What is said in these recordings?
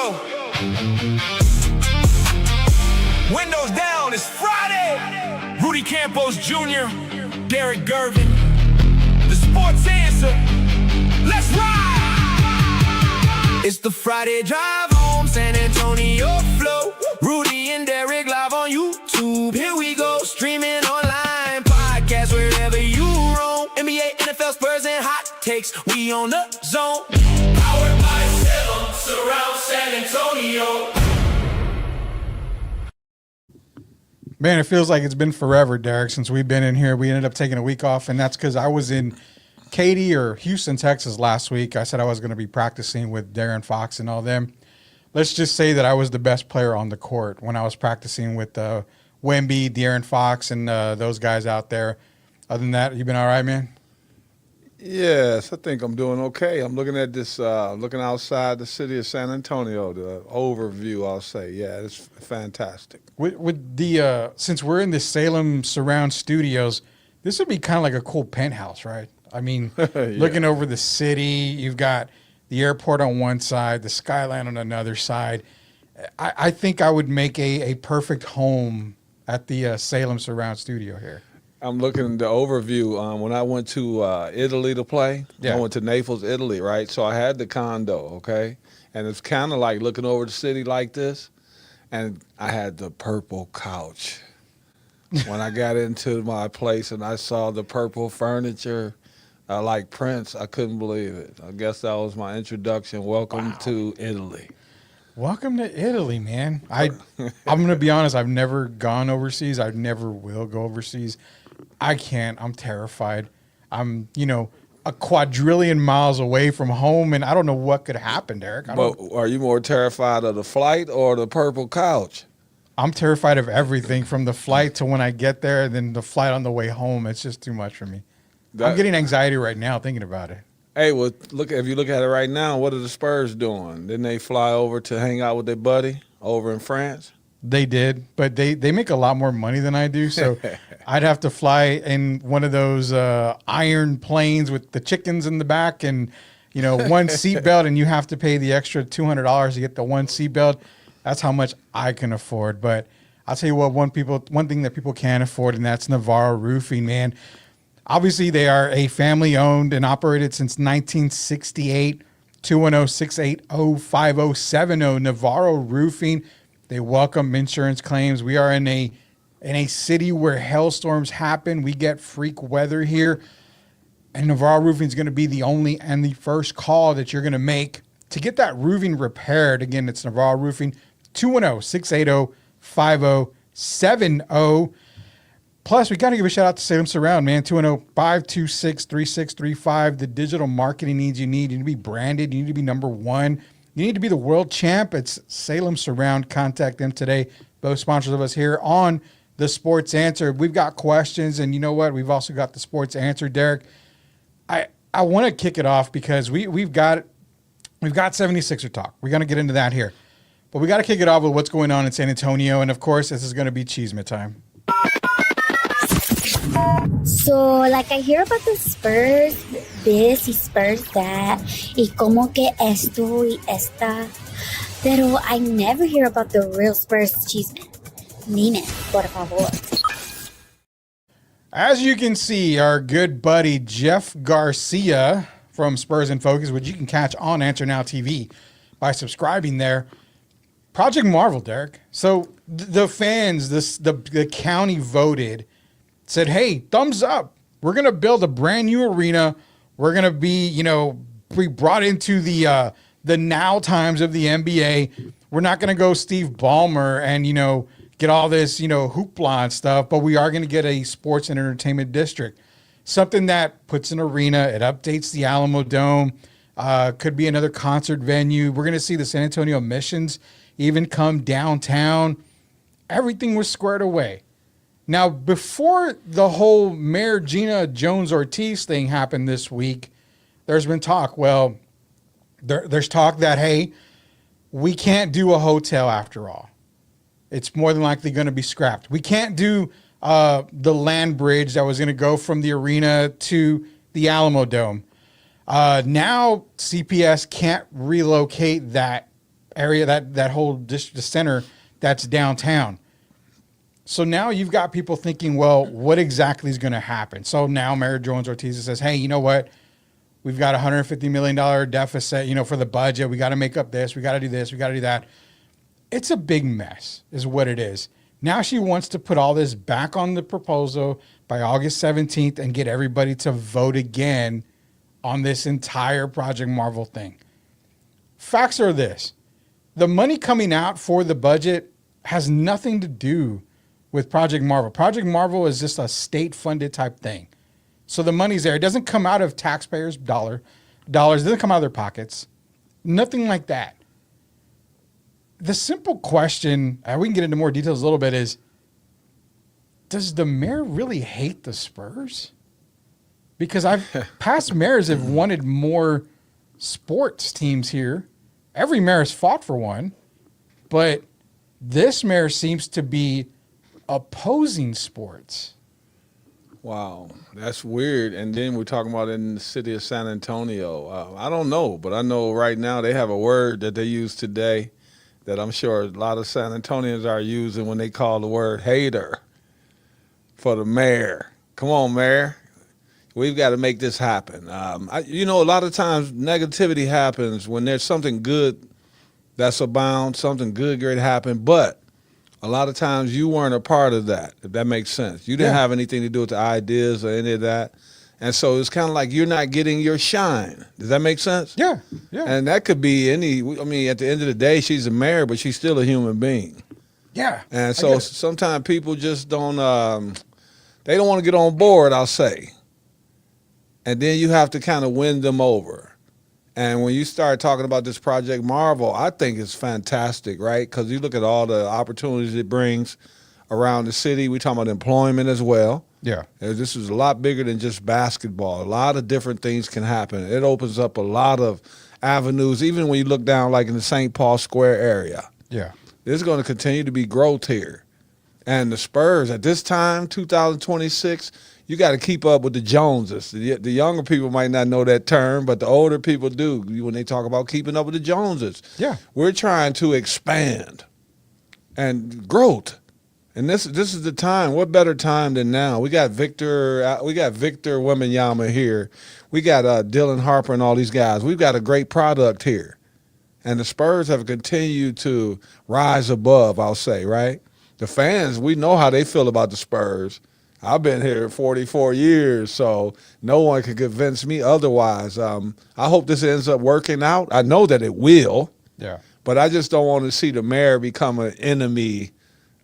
Yo. Windows down, it's Friday. Rudy Campos Jr., Derek Gervin, the sports answer. Let's ride! It's the Friday drive home, San Antonio flow. Rudy and Derek live on YouTube. Here we go, streaming online, podcast wherever you roam. NBA, NFL, Spurs, and hot takes. We on the zone. Powered by Salem, surround San Antonio. Man, it feels like it's been forever, Derek, since we've been in here. We ended up taking a week off, and that's because I was in Katy or Houston, Texas last week. I said I was going to be practicing with Darren Fox and all them. Let's just say that I was the best player on the court when I was practicing with Wemby, Darren Fox, and those guys out there. Other than that, you been all right, man? Yes, I think I'm doing okay. I'm looking at this, looking outside the city of San Antonio, the overview, I'll say. Yeah, it's fantastic. With the since we're in the Salem Surround Studios, this would be kind of like a cool penthouse, right? I mean, Yeah. Looking over the city, you've got the airport on one side, the skyline on another side. I think I would make a perfect home at the Salem Surround Studio here. I'm looking at the overview. When I went to Italy to play, Yeah. I went to Naples, Italy, right? So I had the condo, okay? And it's kind of like looking over the city like this. And I had the purple couch. When I got into my place and I saw the purple furniture, like Prince, I couldn't believe it. I guess that was my introduction. Welcome to Italy. Welcome to Italy, man. I'm going to be honest. I've never gone overseas. I never will go overseas. I can't. I'm terrified. I'm, a quadrillion miles away from home, and I don't know what could happen, Derek. But are you more terrified of the flight or the purple couch? I'm terrified of everything from the flight to when I get there, and then the flight on the way home. It's just too much for me. I'm getting anxiety right now thinking about it. Hey, well, if you look at it right now, what are the Spurs doing? Didn't they fly over to hang out with their buddy over in France? They did, but they make a lot more money than I do, so I'd have to fly in one of those iron planes with the chickens in the back and, one seatbelt, and you have to pay the extra $200 to get the one seatbelt. That's how much I can afford. But I'll tell you what, one thing that people can afford, and that's Navarro Roofing, man. Obviously, they are a family-owned and operated since 1968. 210-680-5070. Navarro Roofing. They welcome insurance claims. We are in a city where hailstorms happen. We get freak weather here. And Navarro Roofing is going to be the only and the first call that you're going to make to get that roofing repaired. Again, it's Navarro Roofing, 210-680-5070. Plus, we got to give a shout out to Salem Surround, man. 210-526-3635. The digital marketing needs you need. You need to be branded. You need to be number one. You need to be the world champ. It's Salem Surround. Contact them today. Both sponsors of us here on the Sports Answer. We've got questions, and you know what? We've also got the Sports Answer, Derek. I want to kick it off because we've got 76er talk. We're going to get into that here. But we got to kick it off with what's going on in San Antonio, and of course, this is going to be Cheesemate time. So, like, I hear about the Spurs this y Spurs that, y como que esto y esta, pero I never hear about the real Spurs chisme. Dime, por favor. As you can see, our good buddy Jeff Garcia from Spurs in Focus, which you can catch on Answer Now TV by subscribing there. Project Marvel, Derek. So the fans, the county voted, said, hey, thumbs up. We're going to build a brand new arena. We're going to be, be brought into the now times of the NBA. We're not going to go Steve Ballmer and, get all this, hoopla and stuff, but we are going to get a sports and entertainment district. Something that puts an arena, it updates the Alamo Dome, could be another concert venue. We're going to see the San Antonio Missions even come downtown. Everything was squared away. Now, before the whole Mayor Gina Jones-Ortiz thing happened this week, there's been talk. Well, there's talk that, hey, we can't do a hotel after all. It's more than likely going to be scrapped. We can't do the land bridge that was going to go from the arena to the Alamo Dome. Now CPS can't relocate that area, that whole district center that's downtown. So now you've got people thinking, well, what exactly is going to happen? So now Mayor Jones-Ortiz says, hey, you know what? We've got $150 million deficit, for the budget. We got to make up this. We got to do this. We got to do that. It's a big mess is what it is. Now she wants to put all this back on the proposal by August 17th and get everybody to vote again on this entire Project Marvel thing. Facts are this. The money coming out for the budget has nothing to do with Project Marvel. Project Marvel is just a state-funded type thing. So the money's there. It doesn't come out of taxpayers' dollars. It doesn't come out of their pockets. Nothing like that. The simple question, and we can get into more details a little bit, is does the mayor really hate the Spurs? Because past mayors have wanted more sports teams here. Every mayor has fought for one, but this mayor seems to be opposing sports. Wow, that's weird. And then we're talking about in the city of San Antonio. I don't know, but I know right now they have a word that they use today that I'm sure a lot of San Antonians are using when they call the word hater for the mayor. Come on, mayor. We've got to make this happen. A lot of times negativity happens when there's something good that's abound, something good going to happen, but a lot of times you weren't a part of that, if that makes sense. You didn't have anything to do with the ideas or any of that. And so it's kind of like you're not getting your shine. Does that make sense? Yeah. And that could be at the end of the day, she's a mayor, but she's still a human being. Yeah. And so sometimes people just don't, they don't want to get on board, I'll say. And then you have to kind of win them over. And when you start talking about this Project Marvel, I think it's fantastic, right? Because you look at all the opportunities it brings around the city. We're talking about employment as well. Yeah. This is a lot bigger than just basketball. A lot of different things can happen. It opens up a lot of avenues, even when you look down like in the St. Paul Square area. Yeah. There's going to continue to be growth here. And the Spurs, at this time, 2026, you got to keep up with the Joneses. The younger people might not know that term, but the older people do when they talk about keeping up with the Joneses. Yeah. We're trying to expand and growth. And this is the time. What better time than now? We got Victor Wembanyama here. We got Dylan Harper and all these guys. We've got a great product here. And the Spurs have continued to rise above, I'll say, right? The fans, we know how they feel about the Spurs. I've been here 44 years, so no one can convince me otherwise. I hope this ends up working out. I know that it will. Yeah. But I just don't want to see the mayor become an enemy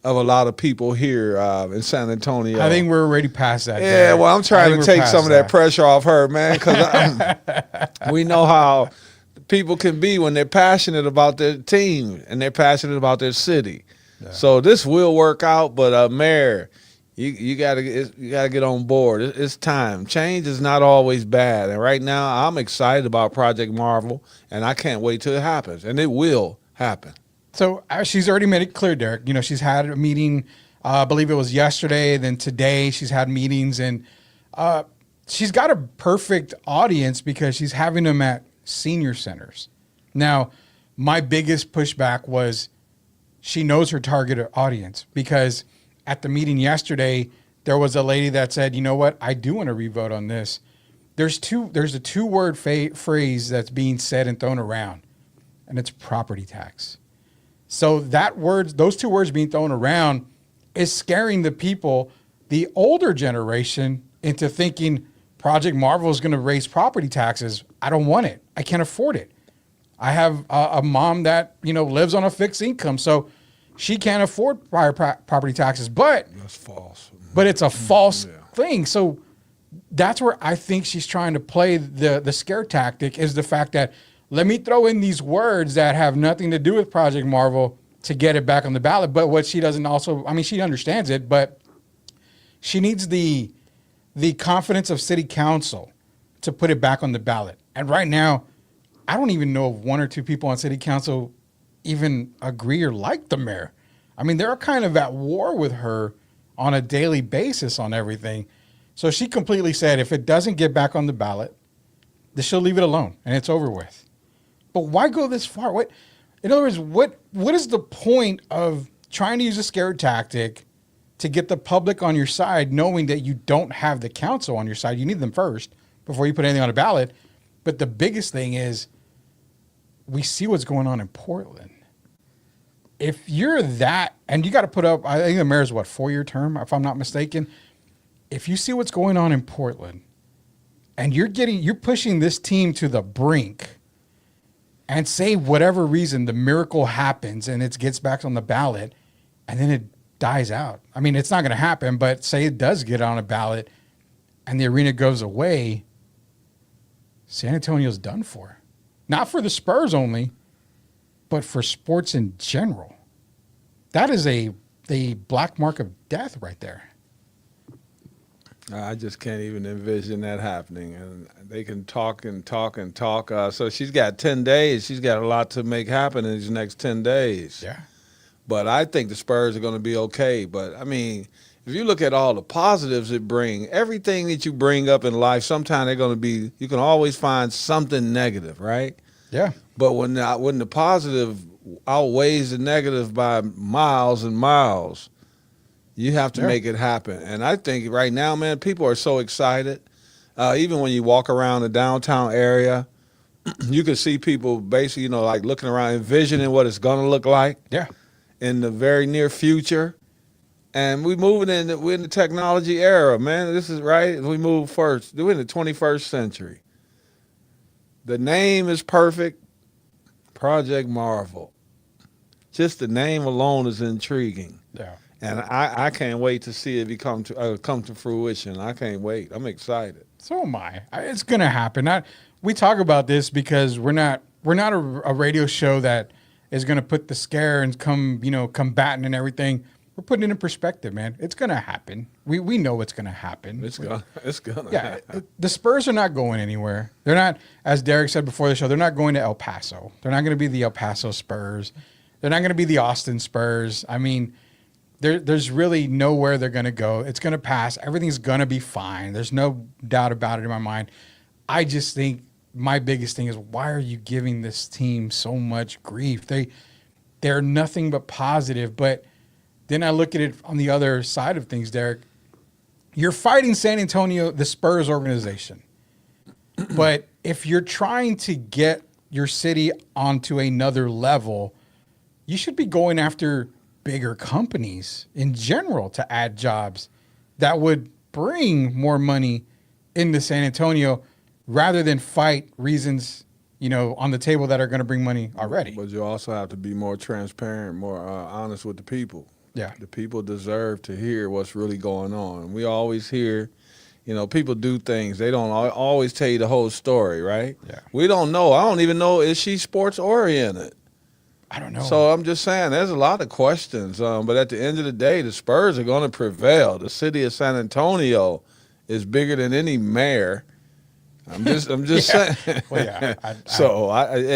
of a lot of people here in San Antonio. I think we're already past that. Yeah, well, I'm trying to take some of that pressure off her, man, because we know how people can be when they're passionate about their team and they're passionate about their city. Yeah. So this will work out, but mayor, you gotta get on board. It's time. Change is not always bad, and right now I'm excited about Project Marvel, and I can't wait till it happens, and it will happen. So she's already made it clear, Derek. She's had a meeting, I believe it was yesterday, then today she's had meetings, and she's got a perfect audience because she's having them at senior centers. Now, my biggest pushback was she knows her target audience because at the meeting yesterday, there was a lady that said, you know what, I do want to revote on this. There's a two-word phrase that's being said and thrown around, and it's property tax. So those two words being thrown around is scaring the people, the older generation, into thinking Project Marvel is going to raise property taxes. I don't want it. I can't afford it. I have a mom that lives on a fixed income, so she can't afford property taxes. But that's false. But it's a false thing. So that's where I think she's trying to play the scare tactic, is the fact that let me throw in these words that have nothing to do with Project Marvel to get it back on the ballot. But what she doesn't she understands it, but she needs the confidence of city council to put it back on the ballot. And right now, I don't even know if one or two people on city council even agree or like the mayor. They're kind of at war with her on a daily basis on everything. So she completely said if it doesn't get back on the ballot, she'll leave it alone and it's over with. But why go this far? What? In other words, what is the point of trying to use a scare tactic to get the public on your side, knowing that you don't have the council on your side? You need them first before you put anything on a ballot. But the biggest thing is we see what's going on in Portland. If you're that, and you got to put up, I think the mayor's 4-year term, if I'm not mistaken. If you see what's going on in Portland and you're pushing this team to the brink, and say whatever reason the miracle happens and it gets back on the ballot and then it dies out. I mean, it's not going to happen, but say it does get on a ballot and the arena goes away, San Antonio's done for. Not for the Spurs only, but for sports in general. That is a black mark of death right there. I just can't even envision that happening. And they can talk and talk and talk. So she's got 10 days. She's got a lot to make happen in these next 10 days. Yeah. But I think the Spurs are going to be okay. But, I mean, if you look at all the positives it brings, everything that you bring up in life, sometimes they're going to be, you can always find something negative, right? Yeah. But when the positive outweighs the negative by miles and miles, you have to make it happen. And I think right now, man, people are so excited. Even when you walk around the downtown area, you can see people basically, like looking around, envisioning what it's going to look like in the very near future. And we're in the technology era, man. This is right. We move first. We're in the 21st century. The name is perfect. Project Marvel. Just the name alone is intriguing. Yeah. And I can't wait to see it come to fruition. I can't wait. I'm excited. So am I. It's going to happen. We talk about this because we're not a radio show that is going to put the scare and come combatant and everything. We're putting it in perspective, man. It's going to happen. We know it's going to happen. It's gonna Yeah, happen. the Spurs are not going anywhere. They're not, as Derek said before the show, they're not going to El Paso. They're not going to be the El Paso Spurs. They're not going to be the Austin Spurs. I mean, there's really nowhere they're going to go. It's going to pass. Everything's going to be fine. There's no doubt about it in my mind. I just think my biggest thing is, why are you giving this team so much grief? They're nothing but positive. But then I look at it on the other side of things, Derek. You're fighting San Antonio, the Spurs organization. But if you're trying to get your city onto another level, you should be going after bigger companies in general to add jobs that would bring more money into San Antonio rather than fight reasons, on the table that are going to bring money already. But you also have to be more transparent, more honest with the people. Yeah. The people deserve to hear what's really going on. We always hear, people do things. They don't always tell you the whole story, right? Yeah. We don't know. I don't even know, is she sports oriented? I don't know. So I'm just saying, there's a lot of questions. But at the end of the day, the Spurs are going to prevail. The city of San Antonio is bigger than any mayor. I'm just saying. Well, yeah.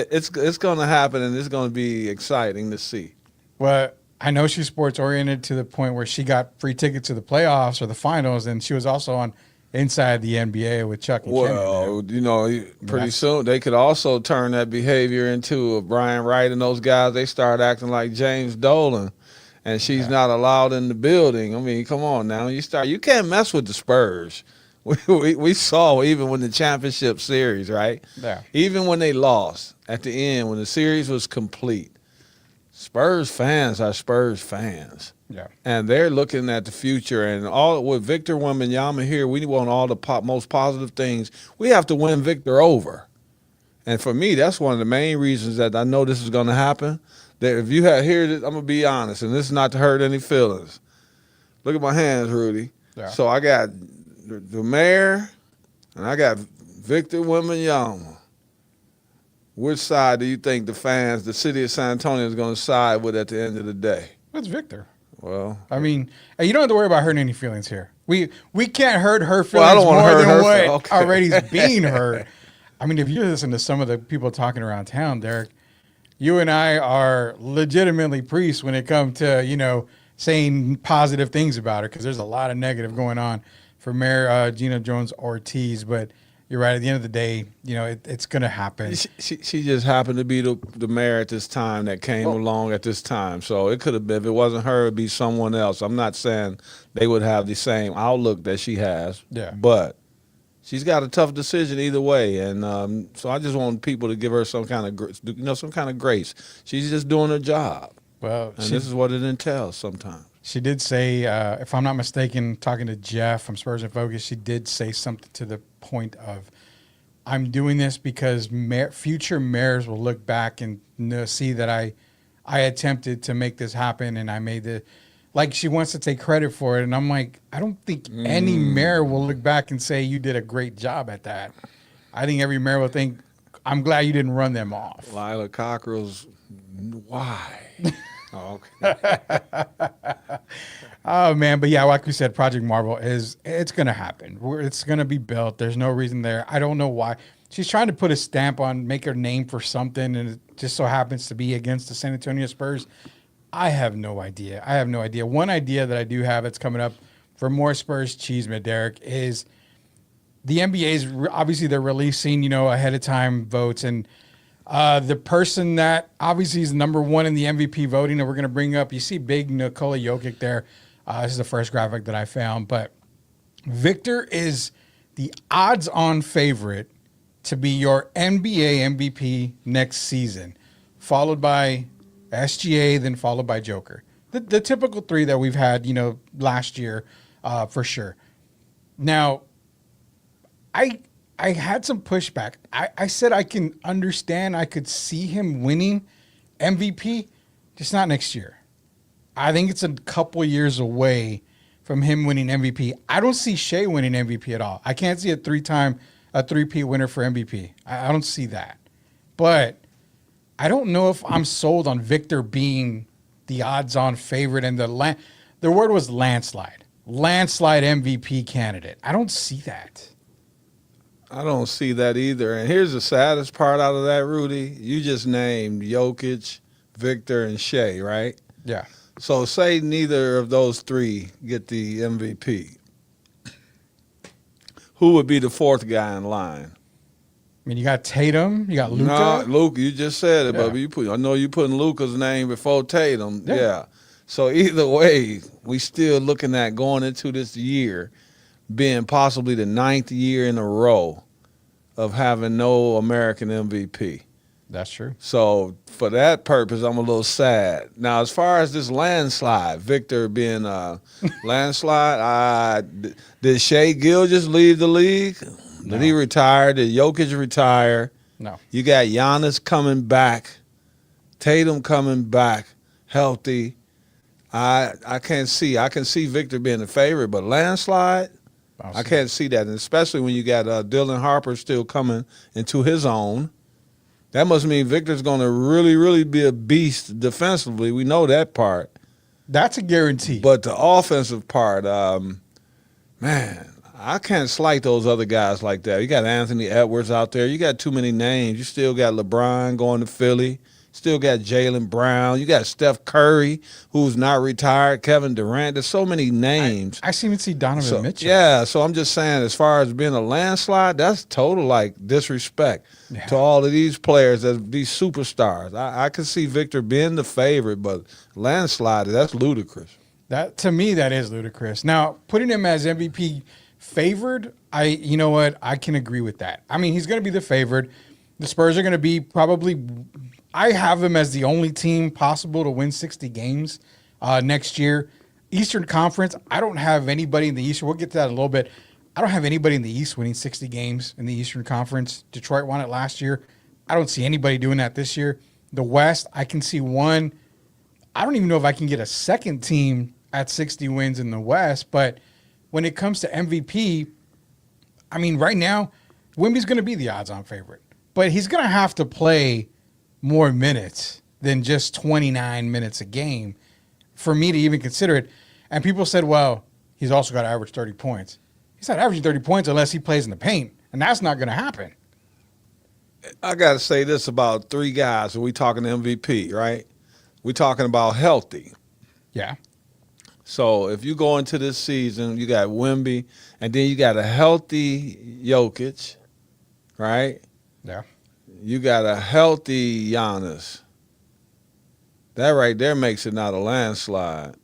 It's going to happen, and it's going to be exciting to see. Well, I know she's sports oriented to the point where she got free tickets to the playoffs or the finals, and she was also on Inside the NBA with Chuck and Well, Kenny. pretty soon they could also turn that behavior into Brian Wright and those guys. They start acting like James Dolan, and she's not allowed in the building. I mean, come on now. You can't mess with the Spurs. We saw even when the championship series, right? Yeah. Even when they lost at the end, when the series was complete, Spurs fans are Spurs fans. Yeah. And they're looking at the future. And all with Victor Wembanyama here, we want all the most positive things. We have to win Victor over. And for me, that's one of the main reasons that I know this is going to happen. That if you had here, I'm going to be honest, and this is not to hurt any feelings. Look at my hands, Rudy. Yeah. So I got the mayor, and I got Victor Wembanyama. Which side do you think the fans, the city of San Antonio, is going to side with at the end of the day? That's Victor. Well, I mean, you don't have to worry about hurting any feelings here. We can't hurt her feelings I don't wanna more hurt than her what okay. already is being hurt. I mean, if you listen to some of the people talking around town, Derek, you and I are legitimately priests when it comes to, saying positive things about her, because there's a lot of negative going on for Mayor Gina Jones-Ortiz. But, you're right. At the end of the day, it's going to happen. She just happened to be the mayor at this time that came along at this time. So it could have been, if it wasn't her, it'd be someone else. I'm not saying they would have the same outlook that she has. Yeah. But she's got a tough decision either way, and so I just want people to give her some kind of grace. She's just doing her job. Well, and this is what it entails sometimes. She did say, if I'm not mistaken, talking to Jeff from Spurs in Focus, she did say something to the point of, I'm doing this because future mayors will look back and see that I attempted to make this happen and I made the, like she wants to take credit for it. And I'm like, I don't think any mayor will look back and say you did a great job at that. I think every mayor will think, I'm glad you didn't run them off. Lila Cockrell's, why? Oh, okay. Oh man, but yeah, like we said, Project Marvel it's going to happen. It's going to be built. There's no reason there. I don't know why. She's trying to put a stamp on, make her name for something, and it just so happens to be against the San Antonio Spurs. I have no idea. One idea that I do have that's coming up for more Spurs cheeseman, Derek, is the NBA's obviously they're releasing, ahead of time votes, and the person that obviously is number one in the MVP voting, and we're going to bring up, you see big Nikola Jokic there. This is the first graphic that I found, but Victor is the odds-on favorite to be your NBA MVP next season, followed by SGA, then followed by Joker. The typical three that we've had, last year, for sure. Now, I had some pushback. I said I can understand. I could see him winning MVP, just not next year. I think it's a couple years away from him winning MVP. I don't see Shea winning MVP at all. I can't see a three-peat winner for MVP. I don't see that. But I don't know if I'm sold on Victor being the odds-on favorite and the word was landslide MVP candidate. I don't see that. I don't see that either. And here's the saddest part out of that, Rudy. You just named Jokic, Victor, and Shea, right? Yeah. So say neither of those three get the MVP. Who would be the fourth guy in line? I mean, you got Tatum, you got Luka. No, Luka, you just said it, Yeah. but I know you putting Luka's name before Tatum. Yeah. So either way, we still looking at going into this year being possibly the 9th year in a row of having no American MVP. That's true. So for that purpose, I'm a little sad. Now, as far as this landslide, Victor being a landslide, did Shea Gill just leave the league? No. Did he retire? Did Jokic retire? No. You got Giannis coming back, Tatum coming back, healthy. I can't see. I can see Victor being the favorite, but landslide, I can't see that, and especially when you got Dylan Harper still coming into his own. That must mean Victor's going to really, really be a beast defensively. We know that part. That's a guarantee. But the offensive part, man, I can't slight those other guys like that. You got Anthony Edwards out there. You got too many names. You still got LeBron going to Philly. Still got Jaylen Brown. You got Steph Curry, who's not retired. Kevin Durant. There's so many names. I even see Donovan Mitchell. Yeah, so I'm just saying, as far as being a landslide, that's total disrespect to all of these players, these superstars. I can see Victor being the favorite, but landslide, that's ludicrous. That to me, that is ludicrous. Now, putting him as MVP favored, you know what? I can agree with that. I mean, he's going to be the favorite. The Spurs are going to be probably. I have him as the only team possible to win 60 games next year. Eastern Conference, I don't have anybody in the East. We'll get to that in a little bit. I don't have anybody in the East winning 60 games in the Eastern Conference. Detroit won it last year. I don't see anybody doing that this year. The West, I can see one. I don't even know if I can get a second team at 60 wins in the West. But when it comes to MVP, I mean, right now, Wemby's going to be the odds-on favorite. But he's going to have to play more minutes than just 29 minutes a game for me to even consider it. And people said, well, he's also got to average 30 points. He's not averaging 30 points unless he plays in the paint, and that's not going to happen. I got to say this about three guys when we talking MVP, right? We talking about healthy. Yeah. So if you go into this season, you got Wemby, and then you got a healthy Jokic, right? Yeah. You got a healthy Giannis. That right there makes it not a landslide.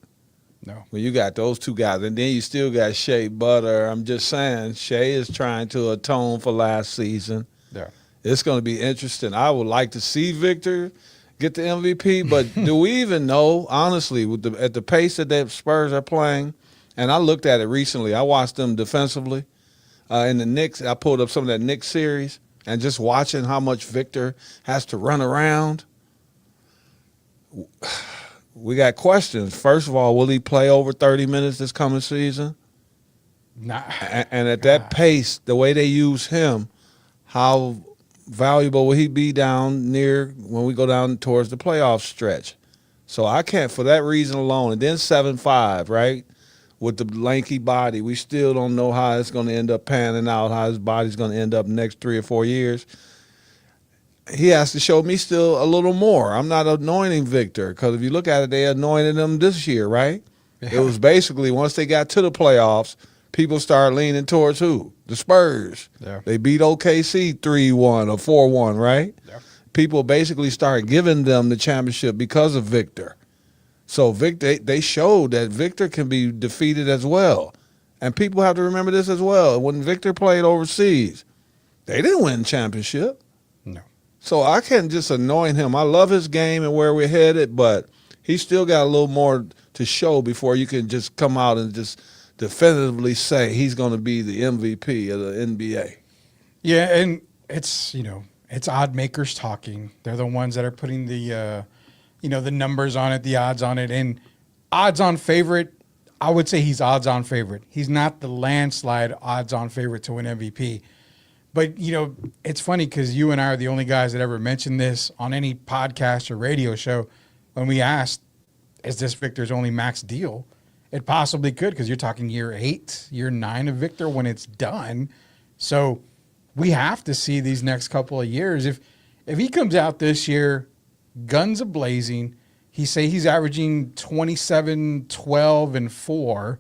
No. When you got those two guys, and then you still got Shea Butter. I'm just saying, Shea is trying to atone for last season. Yeah. It's going to be interesting. I would like to see Victor get the MVP, but do we even know, honestly, at the pace that the Spurs are playing? And I looked at it recently. I watched them defensively in the Knicks. I pulled up some of that Knicks series and just watching how much Victor has to run around. We got questions. First of all, will he play over 30 minutes this coming season? Nah. And at that pace, the way they use him, how valuable will he be down near when we go down towards the playoff stretch? So I can't, for that reason alone. And then 7'5", right, with the lanky body, we still don't know how it's going to end up panning out, how his body's going to end up next 3 or 4 years. He has to show me still a little more. I'm not anointing Victor because if you look at it, they anointed him this year, right? Yeah. It was basically once they got to the playoffs, people started leaning towards who? The Spurs. Yeah. They beat OKC 3-1 or 4-1, right? Yeah. People basically started giving them the championship because of Victor. So Victor, they showed that Victor can be defeated as well. And people have to remember this as well. When Victor played overseas, they didn't win championship. No. So I can't just anoint him. I love his game and where we're headed, but he's still got a little more to show before you can just come out and just definitively say he's going to be the MVP of the NBA. Yeah, and it's, it's odd makers talking. They're the ones that are putting the, the numbers on it, the odds on it. And odds on favorite, I would say he's odds on favorite. He's not the landslide odds on favorite to win MVP. But, it's funny because you and I are the only guys that ever mentioned this on any podcast or radio show. When we asked, is this Victor's only max deal? It possibly could because you're talking year 8, year 9 of Victor when it's done. So we have to see these next couple of years. If he comes out this year, guns a-blazing, he's averaging 27, 12, and 4,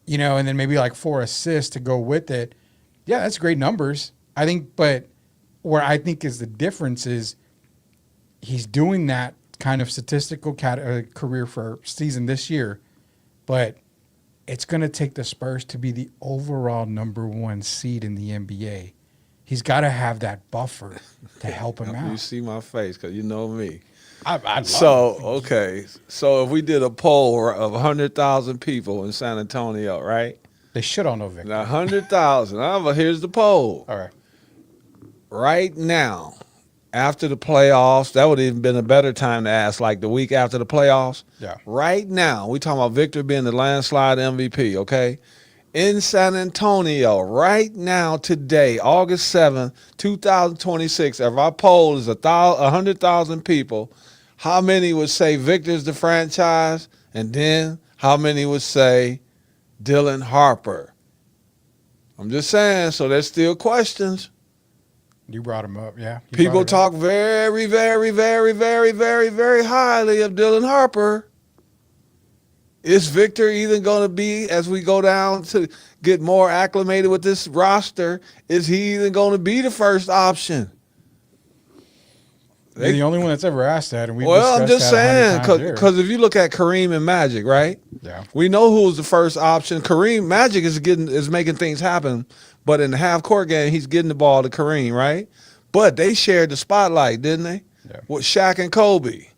and then maybe like 4 assists to go with it. Yeah, that's great numbers. I think, but where I think is the difference is he's doing that kind of statistical career for season this year, but it's going to take the Spurs to be the overall number 1 seed in the NBA. He's got to have that buffer to help him out. You see my face because you know me. I love so, it. Okay. So if we did a poll of 100,000 people in San Antonio, right? They should all know Victor. Now, 100,000. But here's the poll. All right. Right now, after the playoffs, that would have even been a better time to ask, like the week after the playoffs. Yeah. Right now, we talking about Victor being the landslide MVP, okay? In San Antonio, right now, today, August 7th, 2026, if our poll is 100,000 people, how many would say Victor's the franchise? And then how many would say Dylan Harper? I'm just saying, so there's still questions. You brought him up, yeah. People talk very, very, very, very, very, very highly of Dylan Harper. Is Victor even going to be, as we go down to get more acclimated with this roster, is he even going to be the first option? You're the only one that's ever asked that, and I'm just saying, because if you look at Kareem and Magic, right? Yeah. We know who was the first option. Magic is making things happen, but in the half-court game, he's getting the ball to Kareem, right? But they shared the spotlight, didn't they? Yeah. With Shaq and Kobe.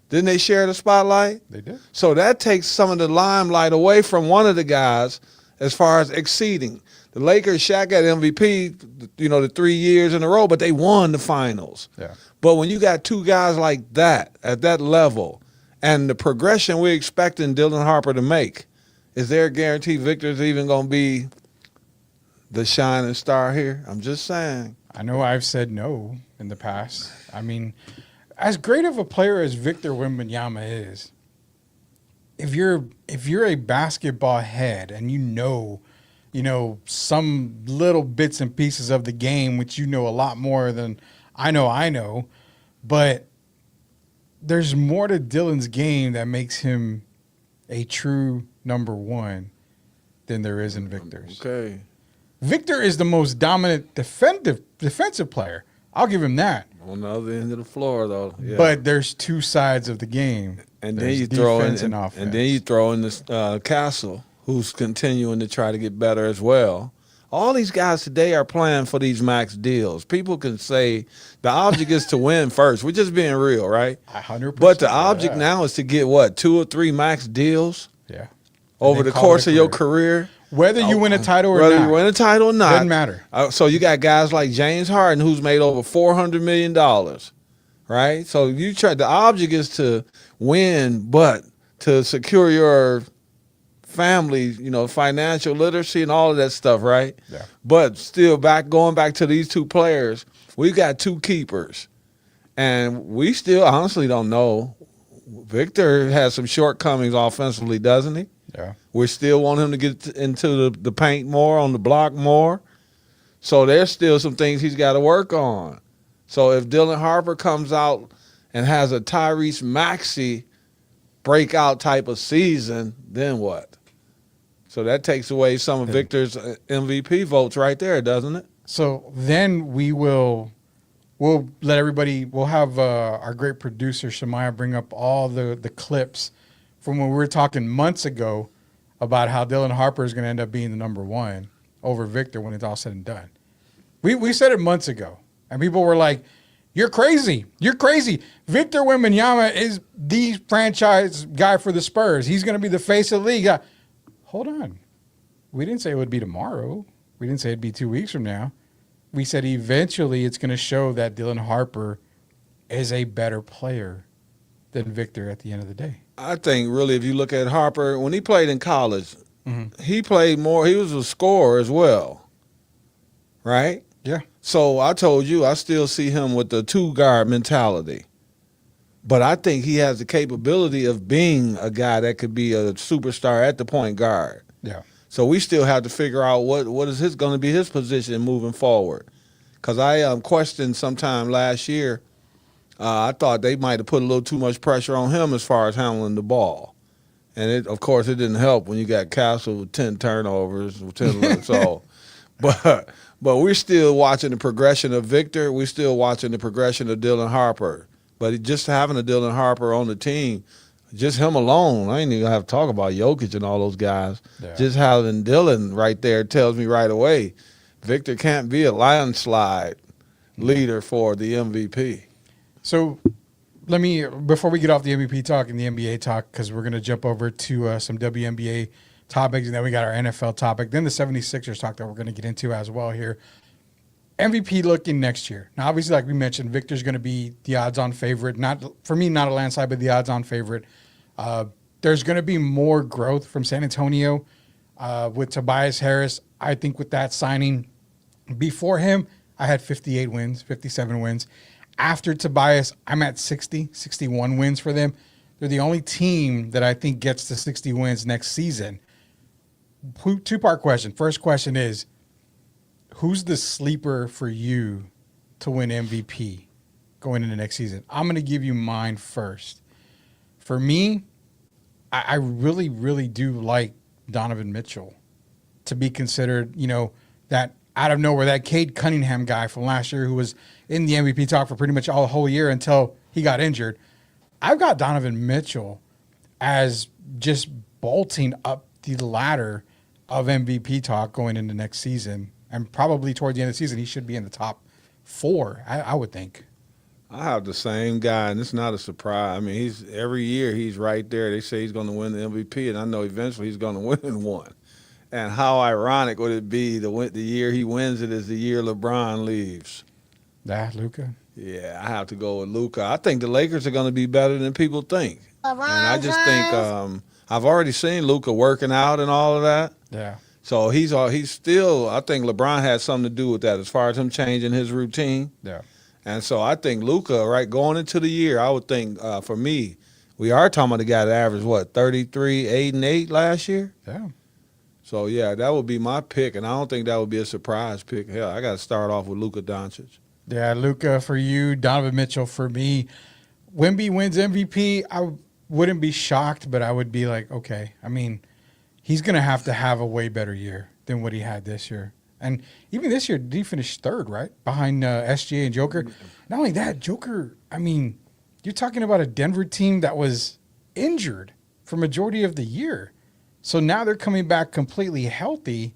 Didn't they share the spotlight? They did. So that takes some of the limelight away from one of the guys as far as exceeding. The Lakers, Shaq got MVP, the 3 years in a row, but they won the finals. Yeah. But when you got two guys like that at that level and the progression we're expecting Dylan Harper to make, is there a guarantee Victor's even going to be the shining star here? I'm just saying. I know I've said no in the past. I mean, as great of a player as Victor Wembanyama is, if you're a basketball head and you know some little bits and pieces of the game, which you know a lot more than I know, but there's more to Dylan's game that makes him a true number 1 than there is in Victor's. Okay. Victor is the most dominant defensive player. I'll give him that. On the other end of the floor, though. Yeah. But there's two sides of the game. And There's then you throw in defense and offense. and then you throw in this Castle, who's continuing to try to get better as well. All these guys today are playing for these max deals. People can say the object is to win first. We're just being real, right? 100%. But the object now is to get what, 2 or 3 max deals Yeah. over they the call course it a of your career. career. Whether you win a title or Whether not. you win a title or not. Doesn't matter. So you got guys like James Harden, who's made over $400 million, right? So the object is to win, but to secure your family, financial literacy and all of that stuff, right? Yeah. But still, going back to these two players, we got 2 keepers, and we still honestly don't know. Victor has some shortcomings offensively, doesn't he? Yeah. We still want him to get into the paint more, on the block more. So there's still some things he's got to work on. So if Dylan Harper comes out and has a Tyrese Maxey breakout type of season, then what? So that takes away some of Victor's MVP votes right there, doesn't it? So then we'll let everybody, we'll have our great producer, Shemaya, bring up all the clips from when we were talking months ago about how Dylan Harper is going to end up being the number 1 over Victor when it's all said and done. We said it months ago, and people were like, you're crazy. You're crazy. Victor Wembanyama is the franchise guy for the Spurs. He's going to be the face of the league. Hold on. We didn't say it would be tomorrow. We didn't say it'd be 2 weeks from now. We said eventually it's going to show that Dylan Harper is a better player than Victor at the end of the day. I think really if you look at Harper, when he played in college, he played more. He was a scorer as well, right? Yeah. So I told you I still see him with the 2-guard mentality. But I think he has the capability of being a guy that could be a superstar at the point guard. Yeah. So we still have to figure out what is going to be his position moving forward. Because I questioned sometime last year, I thought they might have put a little too much pressure on him as far as handling the ball. And of course, it didn't help when you got Castle with 10 turnovers, 10 so. But we're still watching the progression of Victor. We're still watching the progression of Dylan Harper. But just having a Dylan Harper on the team, just him alone, I ain't even have to talk about Jokic and all those guys. Yeah. Just having Dylan right there tells me right away, Victor can't be a landslide leader for the MVP. So before we get off the MVP talk and the NBA talk, because we're going to jump over to some WNBA topics, and then we got our NFL topic, then the 76ers talk that we're going to get into as well here. MVP looking next year. Now, obviously, like we mentioned, Victor's going to be the odds-on favorite. Not for me, not a landslide, but the odds-on favorite. There's going to be more growth from San Antonio with Tobias Harris. I think with that signing, before him, I had 58 wins, 57 wins. After Tobias, I'm at 60, 61 wins for them. They're the only team that I think gets to 60 wins next season. Two-part question. First question is, who's the sleeper for you to win MVP going into next season? I'm going to give you mine first. For me, I really, really do like Donovan Mitchell to be considered, that out of nowhere, that Cade Cunningham guy from last year who was in the MVP talk for pretty much all the whole year until he got injured. I've got Donovan Mitchell as just bolting up the ladder of MVP talk going into next season. And probably toward the end of the season, he should be in the top 4, I would think. I have the same guy, and it's not a surprise. I mean, every year he's right there. They say he's going to win the MVP, and I know eventually he's going to win one. And how ironic would it be the year he wins it is the year LeBron leaves? Luka? Yeah, I have to go with Luka. I think the Lakers are going to be better than people think. And I just think I've already seen Luka working out and all of that. Yeah. So he's still, I think LeBron had something to do with that as far as him changing his routine. Yeah. And so I think Luka, right, going into the year, I would think for me, we are talking about the guy that averaged, 33, 8, and 8 last year? Yeah. So, yeah, that would be my pick, and I don't think that would be a surprise pick. Hell, I got to start off with Luka Doncic. Yeah, Luka for you, Donovan Mitchell for me. Wemby wins MVP, I wouldn't be shocked, but I would be like, okay. I mean, he's going to have a way better year than what he had this year. And even this year, he finished third, right? Behind SGA and Joker. Not only that, Joker, I mean, you're talking about a Denver team that was injured for majority of the year. So now they're coming back completely healthy.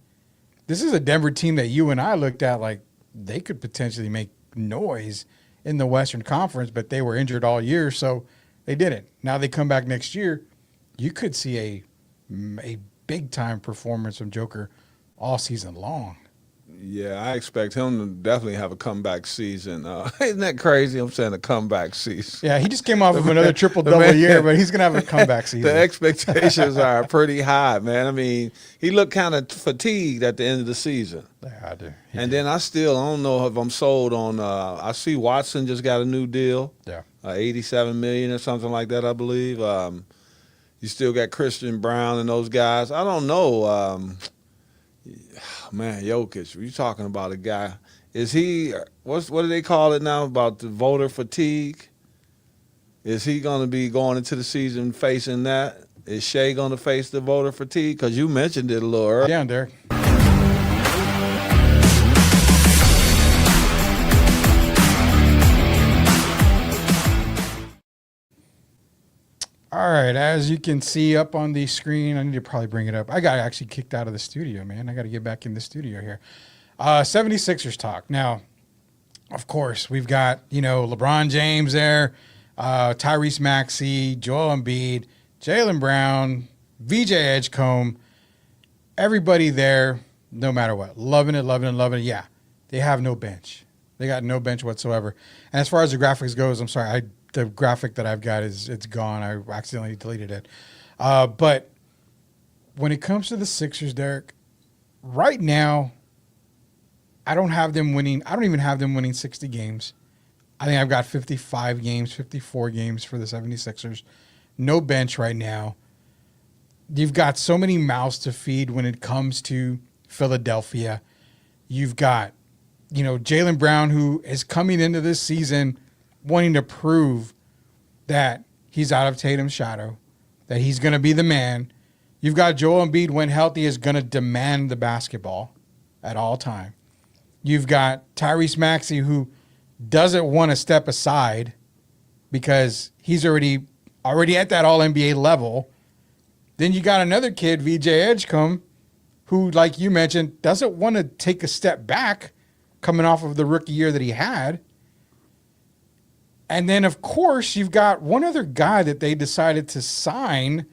This is a Denver team that you and I looked at like they could potentially make noise in the Western Conference, but they were injured all year, so they didn't. Now they come back next year. You could see a big-time performance from Joker all season long. Yeah, I expect him to definitely have a comeback season. Isn't that crazy? I'm saying a comeback season. Yeah, he just came off of another triple-double year, but he's going to have a comeback season. The expectations are pretty high, man. I mean, he looked kind of fatigued at the end of the season. Yeah, I do. And then I don't know if I'm sold on I see Watson just got a new deal. Yeah. $87 million or something like that, I believe. You still got Christian Brown and those guys. I don't know. Man, Jokic, you talking about a guy. Is he, what do they call it now about the voter fatigue? Is he going to be going into the season facing that? Is Shea going to face the voter fatigue? Because you mentioned it a little earlier. Yeah, Derek. All right, as you can see up on the screen, I need to probably bring it up. I got actually kicked out of the studio, man. I got to get back in the studio here. 76ers talk. Now, of course, we've got, LeBron James there, Tyrese Maxey, Joel Embiid, Jaylen Brown, VJ Edgecombe, everybody there, no matter what. Loving it. Yeah, they have no bench. They got no bench whatsoever. And as far as the graphics goes, I'm sorry, the graphic that I've got it's gone. I accidentally deleted it. But when it comes to the Sixers, Derek, right now, I don't have them winning. I don't even have them winning 60 games. I think I've got 55 games, 54 games for the 76ers. No bench right now. You've got so many mouths to feed when it comes to Philadelphia. You've got, Jaylen Brown, who is coming into this season wanting to prove that he's out of Tatum's shadow, that he's going to be the man. You've got Joel Embiid, when healthy, is going to demand the basketball at all time. You've got Tyrese Maxey, who doesn't want to step aside because he's already at that All-NBA level. Then you got another kid, VJ Edgecombe, who, like you mentioned, doesn't want to take a step back coming off of the rookie year that he had. And then, of course, you've got one other guy that they decided to sign.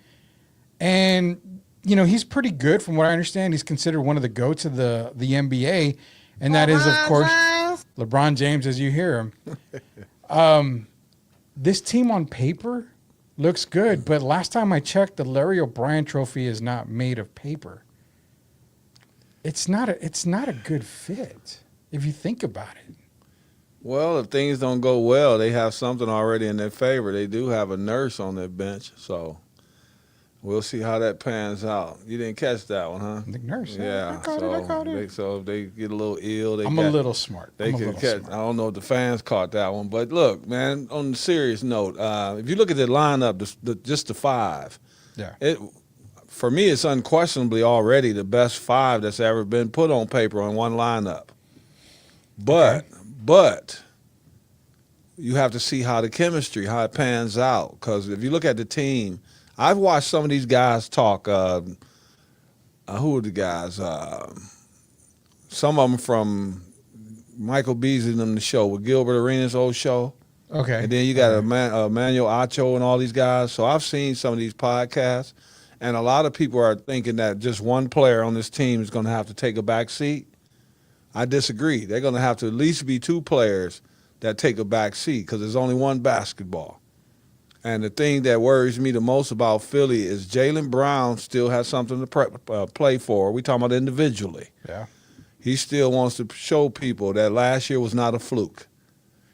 And, he's pretty good from what I understand. He's considered one of the GOATs of the NBA. And that is, of course, LeBron James, as you hear him. This team on paper looks good. But last time I checked, the Larry O'Brien trophy is not made of paper. It's not a good fit if you think about it. Well, if things don't go well, they have something already in their favor. They do have a nurse on their bench, so we'll see how that pans out. You didn't catch that one, huh? The nurse. Yeah. I caught it. So if they get a little ill, I'm a little smart. They could catch. I don't know if the fans caught that one, but look, man. On the serious note, if you look at the lineup, just the five, for me, it's unquestionably already the best five that's ever been put on paper on one lineup. But you have to see how it pans out. Because if you look at the team, I've watched some of these guys talk. Who are the guys? Some of them from Michael Beasley and them, the show with Gilbert Arenas' old show. Okay. And then you got Emmanuel Acho and all these guys. So I've seen some of these podcasts, and a lot of people are thinking that just one player on this team is going to have to take a back seat. I disagree. They're going to have to at least be two players that take a back seat because there's only one basketball. And the thing that worries me the most about Philly is Jaylen Brown still has something to play for. We talking about individually. Yeah. He still wants to show people that last year was not a fluke.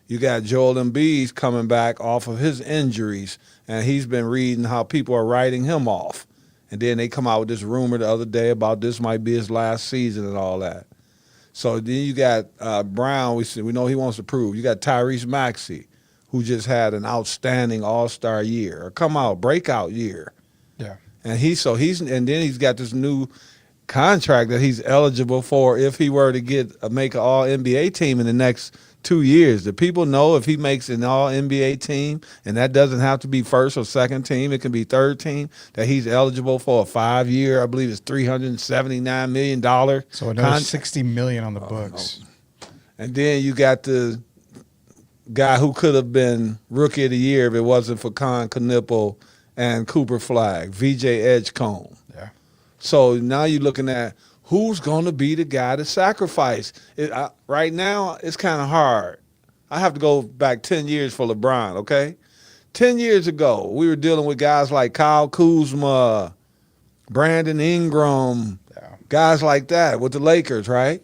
You got Joel Embiid coming back off of his injuries, and he's been reading how people are writing him off. And then they come out with this rumor the other day about this might be his last season and all that. So then you got Brown. We know he wants to prove. You got Tyrese Maxey, who just had an outstanding All-Star year, or breakout year. Yeah. And then he's got this new contract that he's eligible for if he were to make an All NBA team in the next 2 years. The people know if he makes an All NBA team, and that doesn't have to be first or second team, it can be third team, that he's eligible for a 5-year, I believe it's $379 million. So another $60 million on the books. And then you got the guy who could have been Rookie of the Year if it wasn't for Con Knipple and Cooper Flag, VJ Edgecombe. Yeah. So now you're looking at who's going to be the guy to sacrifice. Right now, it's kind of hard. I have to go back 10 years for LeBron, okay? 10 years ago, we were dealing with guys like Kyle Kuzma, Brandon Ingram, guys like that with the Lakers, right?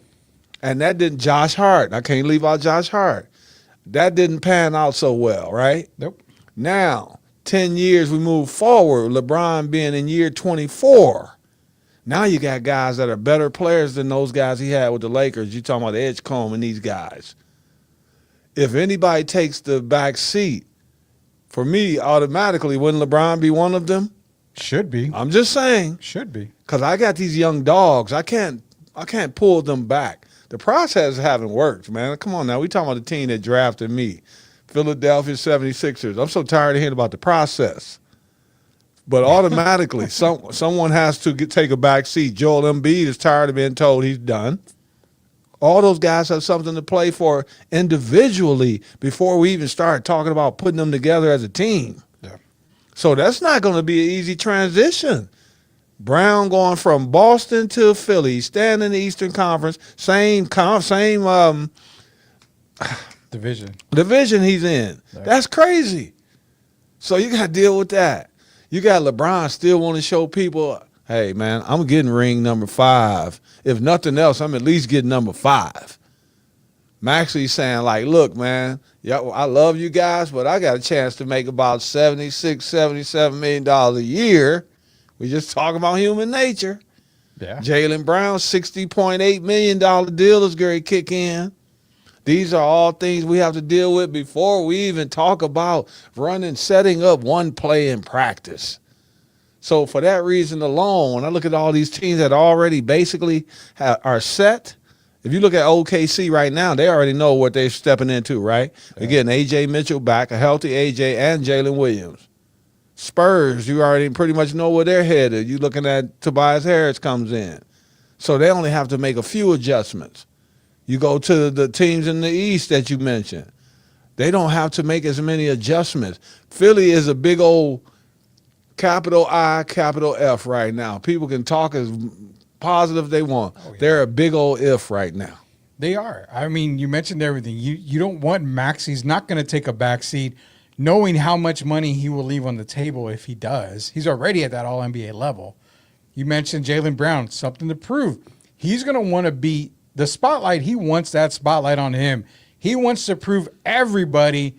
And that didn't, Josh Hart. I can't leave out Josh Hart. That didn't pan out so well, right? Nope. Now, 10 years we move forward, LeBron being in year 24. Now you got guys that are better players than those guys he had with the Lakers. You're talking about Edgecombe and these guys. If anybody takes the back seat, for me, automatically, wouldn't LeBron be one of them? Should be. I'm just saying. Should be. Because I got these young dogs. I can't pull them back. The process haven't worked, man. Come on now. We talking about the team that drafted me, Philadelphia 76ers. I'm so tired of hearing about the process. But automatically, someone has to take a back seat. Joel Embiid is tired of being told he's done. All those guys have something to play for individually before we even start talking about putting them together as a team. Yeah. So that's not going to be an easy transition. Brown going from Boston to Philly, staying in the Eastern Conference, same division he's in. Yeah. That's crazy. So you got to deal with that. You got LeBron still want to show people, hey, man, I'm getting ring number 5. If nothing else, I'm at least getting number 5. Maxey's saying, like, look, man, I love you guys, but I got a chance to make about $76, $77 million a year. We just talking about human nature. Yeah. Jaylen Brown, $60.8 million deal is going to kick in. These are all things we have to deal with before we even talk about setting up one play in practice. So for that reason alone, when I look at all these teams that already basically are set, if you look at OKC right now, they already know what they're stepping into, right? Yeah. They're getting A.J. Mitchell back, a healthy A.J. and Jalen Williams. Spurs, you already pretty much know where they're headed. You're looking at Tobias Harris comes in. So they only have to make a few adjustments. You go to the teams in the East that you mentioned. They don't have to make as many adjustments. Philly is a big old capital I, capital F right now. People can talk as positive they want. Oh, yeah. They're a big old if right now. They are. I mean, you mentioned everything. You don't want Max. He's not going to take a back seat knowing how much money he will leave on the table if he does. He's already at that All-NBA level. You mentioned Jaylen Brown, something to prove. He's going to want to be the spotlight. He wants that spotlight on him. He wants to prove everybody,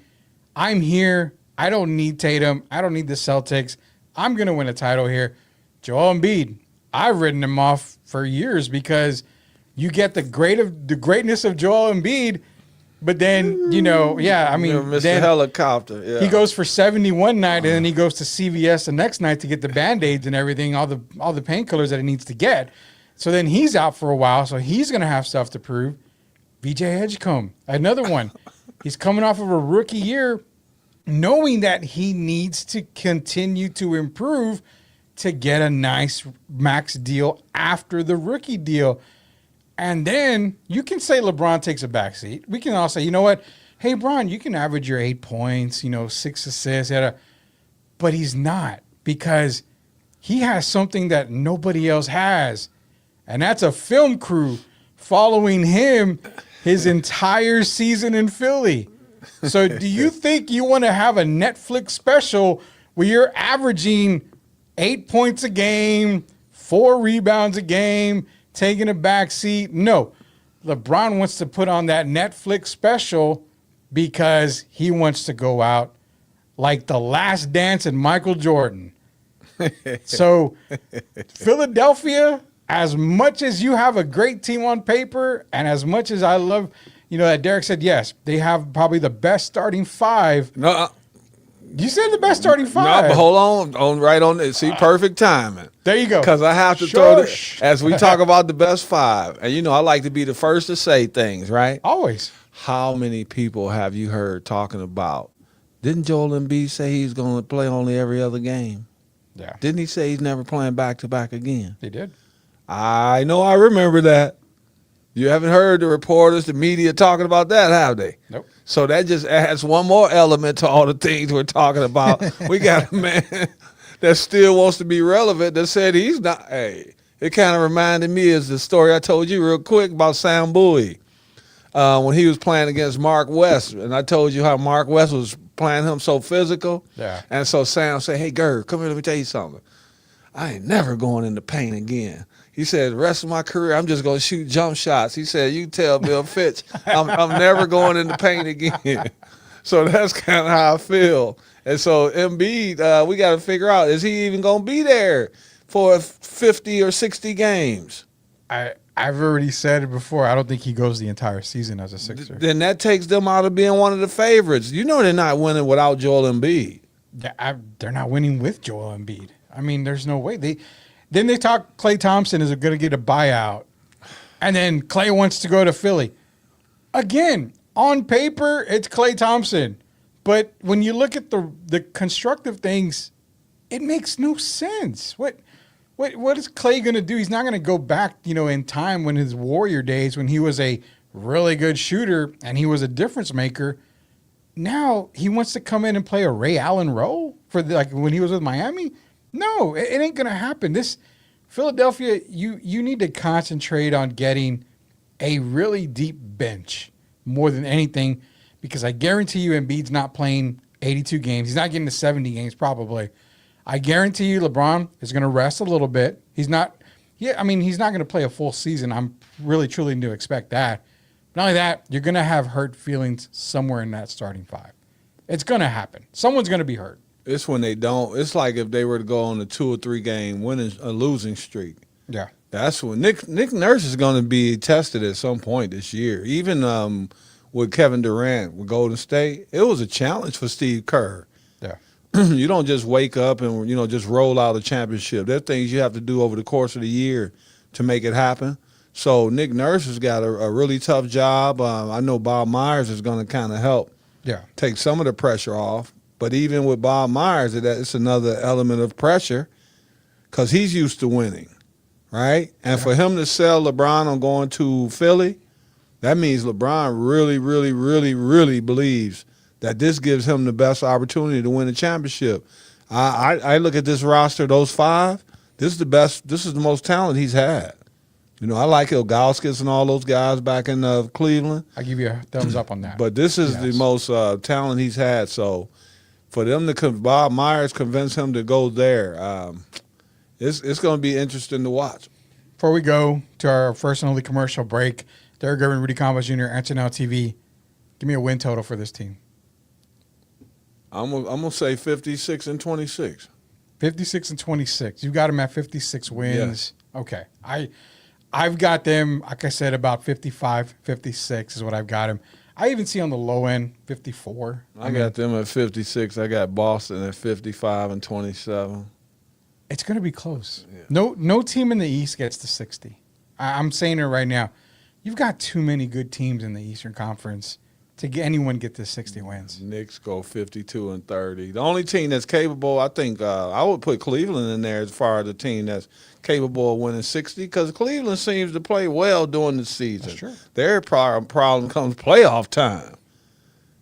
I'm here. I don't need Tatum. I don't need the Celtics. I'm going to win a title here. Joel Embiid, I've written him off for years because you get the greatness of Joel Embiid, but then, I mean, Mr. Helicopter. Yeah. He goes for 70 one night, and then he goes to CVS the next night to get the Band-Aids and everything, all the painkillers that he needs to get. So then he's out for a while, so he's going to have stuff to prove. VJ Edgecombe, another one. He's coming off of a rookie year, knowing that he needs to continue to improve to get a nice max deal after the rookie deal. And then you can say LeBron takes a backseat. We can all say, you know what? Hey, Bron, you can average your 8 points, 6 assists. But he's not, because he has something that nobody else has. And that's a film crew following him his entire season in Philly. So do you think you want to have a Netflix special where you're averaging 8 points a game, 4 rebounds a game, taking a back seat? No. LeBron wants to put on that Netflix special because he wants to go out like The Last Dance and Michael Jordan. So Philadelphia, as much as you have a great team on paper, and as much as I love, that Derek said, yes, they have probably the best starting 5. No, You said the best starting No, five. but hold on right on it. See, perfect timing. There you go. Because I have to throw Shush. as we talk about the best five. And you know, I like to be the first to say things, right? Always. How many people have you heard talking about? Didn't Joel Embiid say he's going to play only every other game? Yeah. Didn't he say he's never playing back to back again? They did. I know, I remember that. You haven't heard the reporters, the media talking about that, have they? Nope. So that just adds one more element to all the things we're talking about. We got a man that still wants to be relevant that said he's not. Hey, it kind of reminded me of the story I told you real quick about Sam Bowie when he was playing against Mark West. And I told you how Mark West was playing him so physical. Yeah. And so Sam said, hey, Gerb, come here, let me tell you something. I ain't never going in the paint again. He said, the rest of my career, I'm just going to shoot jump shots. He said, you tell Bill Fitch, I'm never going in the paint again. So that's kind of how I feel. And so Embiid, we got to figure out, is he even going to be there for 50 or 60 games? I've already said it before. I don't think he goes the entire season as a Sixer. Then that takes them out of being one of the favorites. You know they're not winning without Joel Embiid. They're not winning with Joel Embiid. I mean, there's no way. Then they talk Klay Thompson is going to get a buyout. And then Klay wants to go to Philly. Again, on paper, it's Klay Thompson. But when you look at the constructive things, it makes no sense. What is Klay going to do? He's not going to go back, in time when his Warrior days when he was a really good shooter and he was a difference maker. Now he wants to come in and play a Ray Allen role for when he was with Miami. No, it ain't gonna happen. This Philadelphia, you need to concentrate on getting a really deep bench more than anything, because I guarantee you Embiid's not playing 82 games. He's not getting to 70 games probably. I guarantee you LeBron is gonna rest a little bit. He's not gonna play a full season. I'm really truly to expect that. Not only that, you're gonna have hurt feelings somewhere in that starting five. It's gonna happen. Someone's gonna be hurt. It's when they don't. It's like if they were to go on a 2 or 3 game losing streak. Yeah. That's when Nick Nurse is going to be tested at some point this year. Even with Kevin Durant with Golden State, it was a challenge for Steve Kerr. Yeah. You don't just wake up and just roll out a championship. There are things you have to do over the course of the year to make it happen. So Nick Nurse has got a really tough job. I know Bob Myers is going to kind of help take some of the pressure off. But even with Bob Myers, it's another element of pressure because he's used to winning, right? And for him to sell LeBron on going to Philly, that means LeBron really, really, really, really believes that this gives him the best opportunity to win a championship. I look at this roster, those 5, this is the best, this is the most talent he's had. I like Ilgauskas and all those guys back in Cleveland. I give you a thumbs up on that. But this is the most talent he's had. So for them to Bob Myers convince him to go there, it's going to be interesting to watch. Before we go to our first and only commercial break, Derek Gervin, Rudy Campos Jr., Answer Now TV, give me a win total for this team. I'm gonna say 56 and 26. 56 and 26. You got them at 56 wins. Yes. Okay. I've got them, like I said, about 55, 56 is what I've got them. I even see on the low end 54. I got them at 56. I got Boston at 55 and 27. It's going to be close. Yeah. No team in the East gets to 60. I'm saying it right now. You've got too many good teams in the Eastern Conference to get anyone get to 60 wins. Knicks go 52 and 30. The only team that's capable, I think, I would put Cleveland in there as far as a team that's capable of winning 60 because Cleveland seems to play well during the season. That's true. Their problem comes playoff time.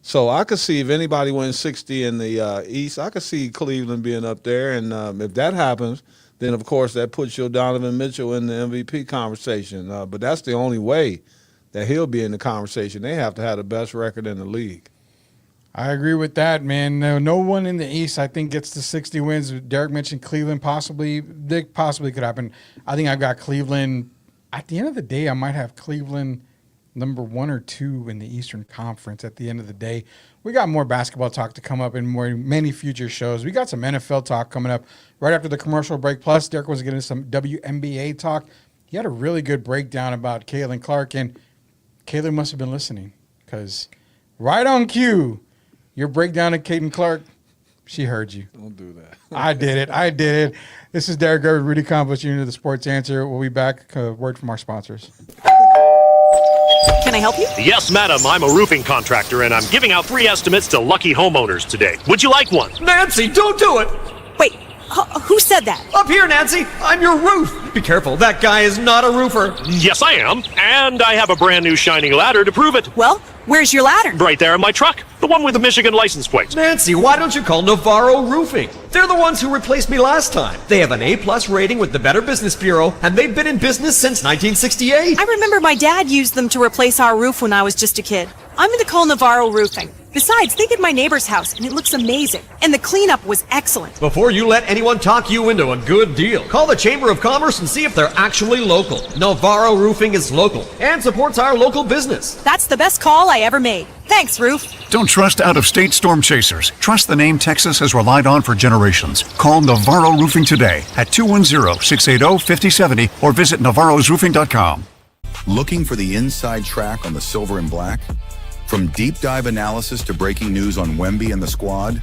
So I could see if anybody wins 60 in the East, I could see Cleveland being up there. And if that happens, then, of course, that puts your Donovan Mitchell in the MVP conversation. But that's the only way that he'll be in the conversation. They have to have the best record in the league. I agree with that, man. No one in the East, I think, gets to 60 wins. Derek mentioned Cleveland possibly. Dick possibly could happen. I think I've got Cleveland. At the end of the day, I might have Cleveland number 1 or 2 in the Eastern Conference at the end of the day. We got more basketball talk to come up in many future shows. We got some NFL talk coming up right after the commercial break. Plus, Derek was getting some WNBA talk. He had a really good breakdown about Caitlin Clark, and Caitlin must have been listening because right on cue, your breakdown of Caitlin Clark She heard you. Don't do that. I did it. This is Derek Gerber, Rudy Campos Jr., the Sports Answer. We'll be back. Word from our sponsors. Can I help you? Yes, madam. I'm a roofing contractor, and I'm giving out free estimates to lucky homeowners today. Would you like one? Nancy, don't do it! Wait, who said that? Up here, Nancy! I'm your roof! Be careful, that guy is not a roofer! Yes, I am. And I have a brand new shining ladder to prove it. Well, where's your ladder? Right there in my truck. The one with the Michigan license plate. Nancy, why don't you call Navarro Roofing? They're the ones who replaced me last time. They have an A+ rating with the Better Business Bureau, and they've been in business since 1968. I remember my dad used them to replace our roof when I was just a kid. I'm going to call Navarro Roofing. Besides, they did my neighbor's house, and it looks amazing. And the cleanup was excellent. Before you let anyone talk you into a good deal, call the Chamber of Commerce and see if they're actually local. Navarro Roofing is local and supports our local business. That's the best call I ever made. Thanks, Roof. Don't trust out-of-state storm chasers. Trust the name Texas has relied on for generations. Call Navarro Roofing today at 210-680-5070 or visit navarrosroofing.com. Looking for the inside track on the silver and black? From deep dive analysis to breaking news on Wemby and the squad,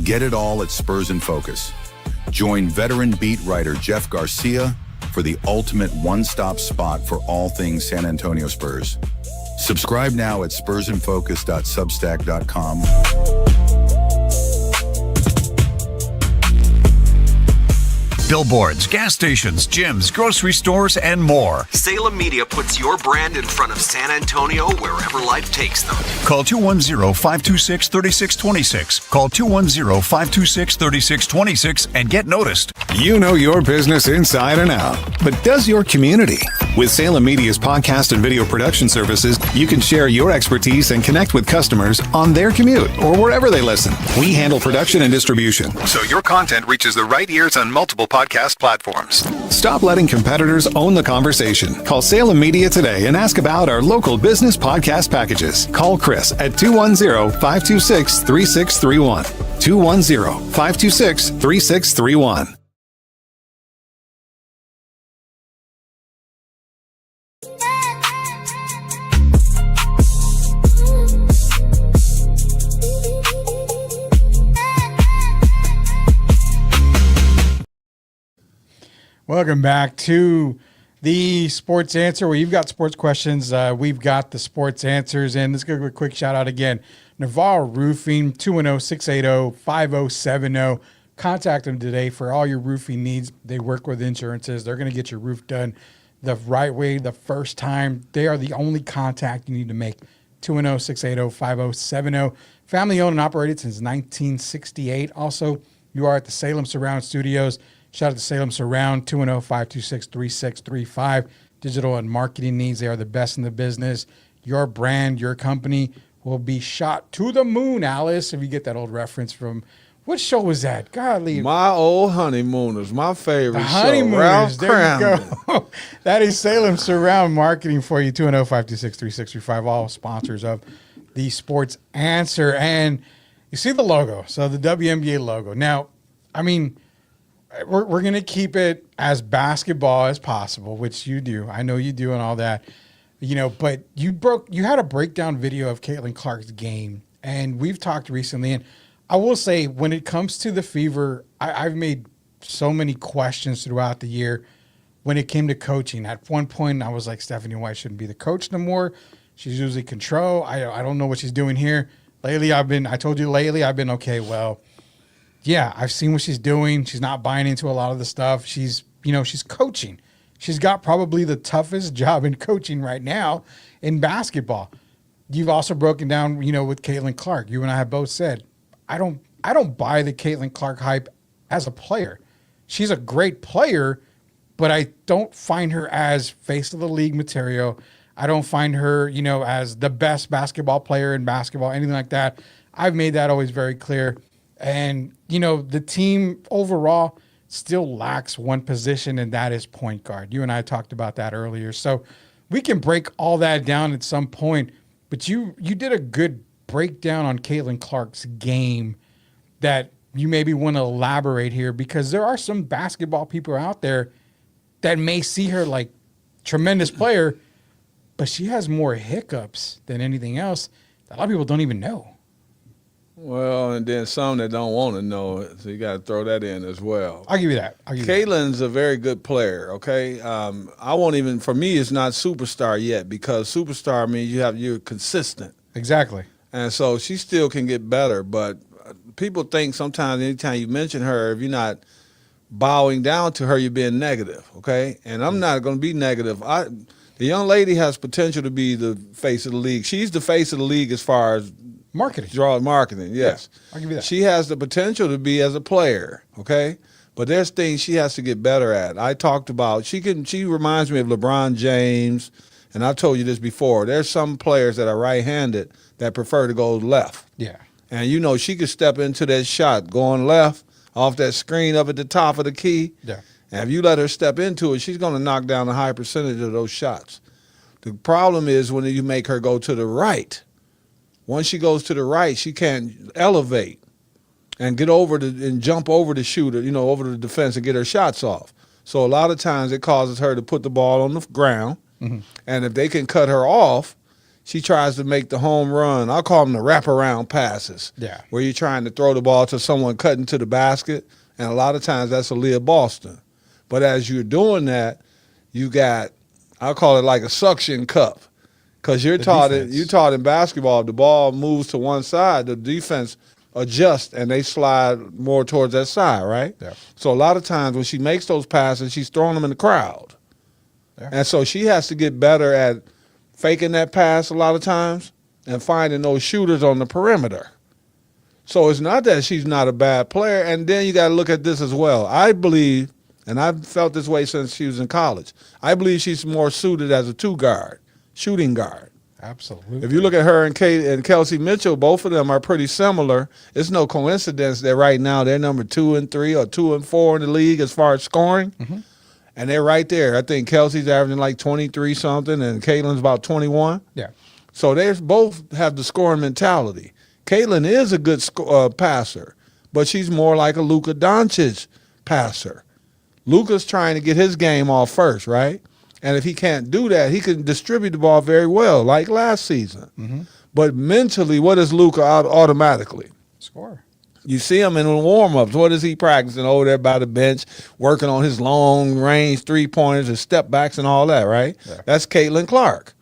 get it all at Spurs in Focus. Join veteran beat writer Jeff Garcia for the ultimate one-stop spot for all things San Antonio Spurs. Subscribe now at spursinfocus.substack.com. Billboards, gas stations, gyms, grocery stores, and more. Salem Media puts your brand in front of San Antonio wherever life takes them. Call 210-526-3626. Call 210-526-3626 and get noticed. You know your business inside and out, but does your community? With Salem Media's podcast and video production services, you can share your expertise and connect with customers on their commute or wherever they listen. We handle production and distribution, so your content reaches the right ears on multiple podcast platforms. Stop letting competitors own the conversation. Call Salem Media today and ask about our local business podcast packages. Call Chris at 210-526-3631. 210-526-3631. Welcome back to the Sports Answer, where you've got sports questions. We've got the sports answers. And let's give a quick shout out again. Navarro Roofing, 210-680-5070. Contact them today for all your roofing needs. They work with insurances. They're going to get your roof done the right way the first time. They are the only contact you need to make. 210-680-5070. Family owned and operated since 1968. Also, you are at the Salem Surround Studios. Shout out to Salem Surround, 210-526-3635. Digital and marketing needs, they are the best in the business. Your brand, your company will be shot to the moon, Alice, if you get that old reference from, what show was that? Godly. My Old Honeymooners, my favorite The show. Honeymooners, Ralph there you Cramden. go. That is Salem Surround Marketing for you, 210-526-3635, all sponsors of the Sports Answer. And you see the logo, so the WNBA logo. Now, I mean, we're going to keep it as basketball as possible, which you do. I know you do and all that, you know, but you had a breakdown video of Caitlin Clark's game, and we've talked recently. And I will say, when it comes to the Fever, I've made so many questions throughout the year when it came to coaching. At one point, I was like, Stephanie White shouldn't be the coach no more. She's usually control. I don't know what she's doing here. Lately, I've been okay. Well, yeah, I've seen what she's doing. She's not buying into a lot of the stuff. She's coaching. She's got probably the toughest job in coaching right now in basketball. You've also broken down, with Caitlin Clark. You and I have both said, I don't buy the Caitlin Clark hype as a player. She's a great player, but I don't find her as face of the league material. I don't find her, as the best basketball player in basketball, anything like that. I've made that always very clear. And, the team overall still lacks one position, and that is point guard. You and I talked about that earlier. So we can break all that down at some point. But you did a good breakdown on Caitlin Clark's game that you maybe want to elaborate here, because there are some basketball people out there that may see her like tremendous player, but she has more hiccups than anything else that a lot of people don't even know. Well, and then some that don't want to know it, so you got to throw that in as well. I'll give you that. Caitlin's a very good player, okay? I won't even, for me, it's not superstar yet because superstar means you're consistent. Exactly. And so she still can get better, but people think sometimes anytime you mention her, if you're not bowing down to her, you're being negative, okay? And I'm not going to be negative. The young lady has potential to be the face of the league. She's the face of the league as far as marketing, yes. Yeah, I'll give you that. She has the potential to be as a player, okay? But there's things she has to get better at. I talked about, she reminds me of LeBron James, and I've told you this before. There's some players that are right-handed that prefer to go left. Yeah. And, she could step into that shot going left off that screen up at the top of the key. Yeah. And if you let her step into it, she's going to knock down a high percentage of those shots. The problem is when you make her go to the right. Once she goes to the right, she can't elevate and get over and jump over the shooter, over the defense and get her shots off. So a lot of times it causes her to put the ball on the ground. Mm-hmm. And if they can cut her off, she tries to make the home run. I'll call them the wraparound passes. Yeah. Where you're trying to throw the ball to someone cutting to the basket. And a lot of times that's Aaliyah Boston. But as you're doing that, you got, I'll call it like a suction cup. Because you're taught in basketball, if the ball moves to one side, the defense adjusts and they slide more towards that side, right? Yeah. So a lot of times when she makes those passes, she's throwing them in the crowd. Yeah. And so she has to get better at faking that pass a lot of times and finding those shooters on the perimeter. So it's not that she's not a bad player. And then you got to look at this as well. I believe, and I've felt this way since she was in college, I believe she's more suited as a two-guard. Shooting guard. Absolutely. If you look at her and Kelsey Mitchell, both of them are pretty similar. It's no coincidence that right now they're number 2 and 3 or 2 and 4 in the league as far as scoring. Mm-hmm. And they're right there. I think Kelsey's averaging like 23 something and Caitlin's about 21. Yeah. So they both have the scoring mentality. Caitlin is a good passer, but she's more like a Luka Doncic passer. Luka's trying to get his game off first, right? And if he can't do that, he can distribute the ball very well, like last season. Mm-hmm. But mentally, what is Luka automatically? Score. You see him in the warm-ups. What is he practicing over there by the bench, working on his long-range three-pointers and step-backs and all that, right? Yeah. That's Caitlin Clark,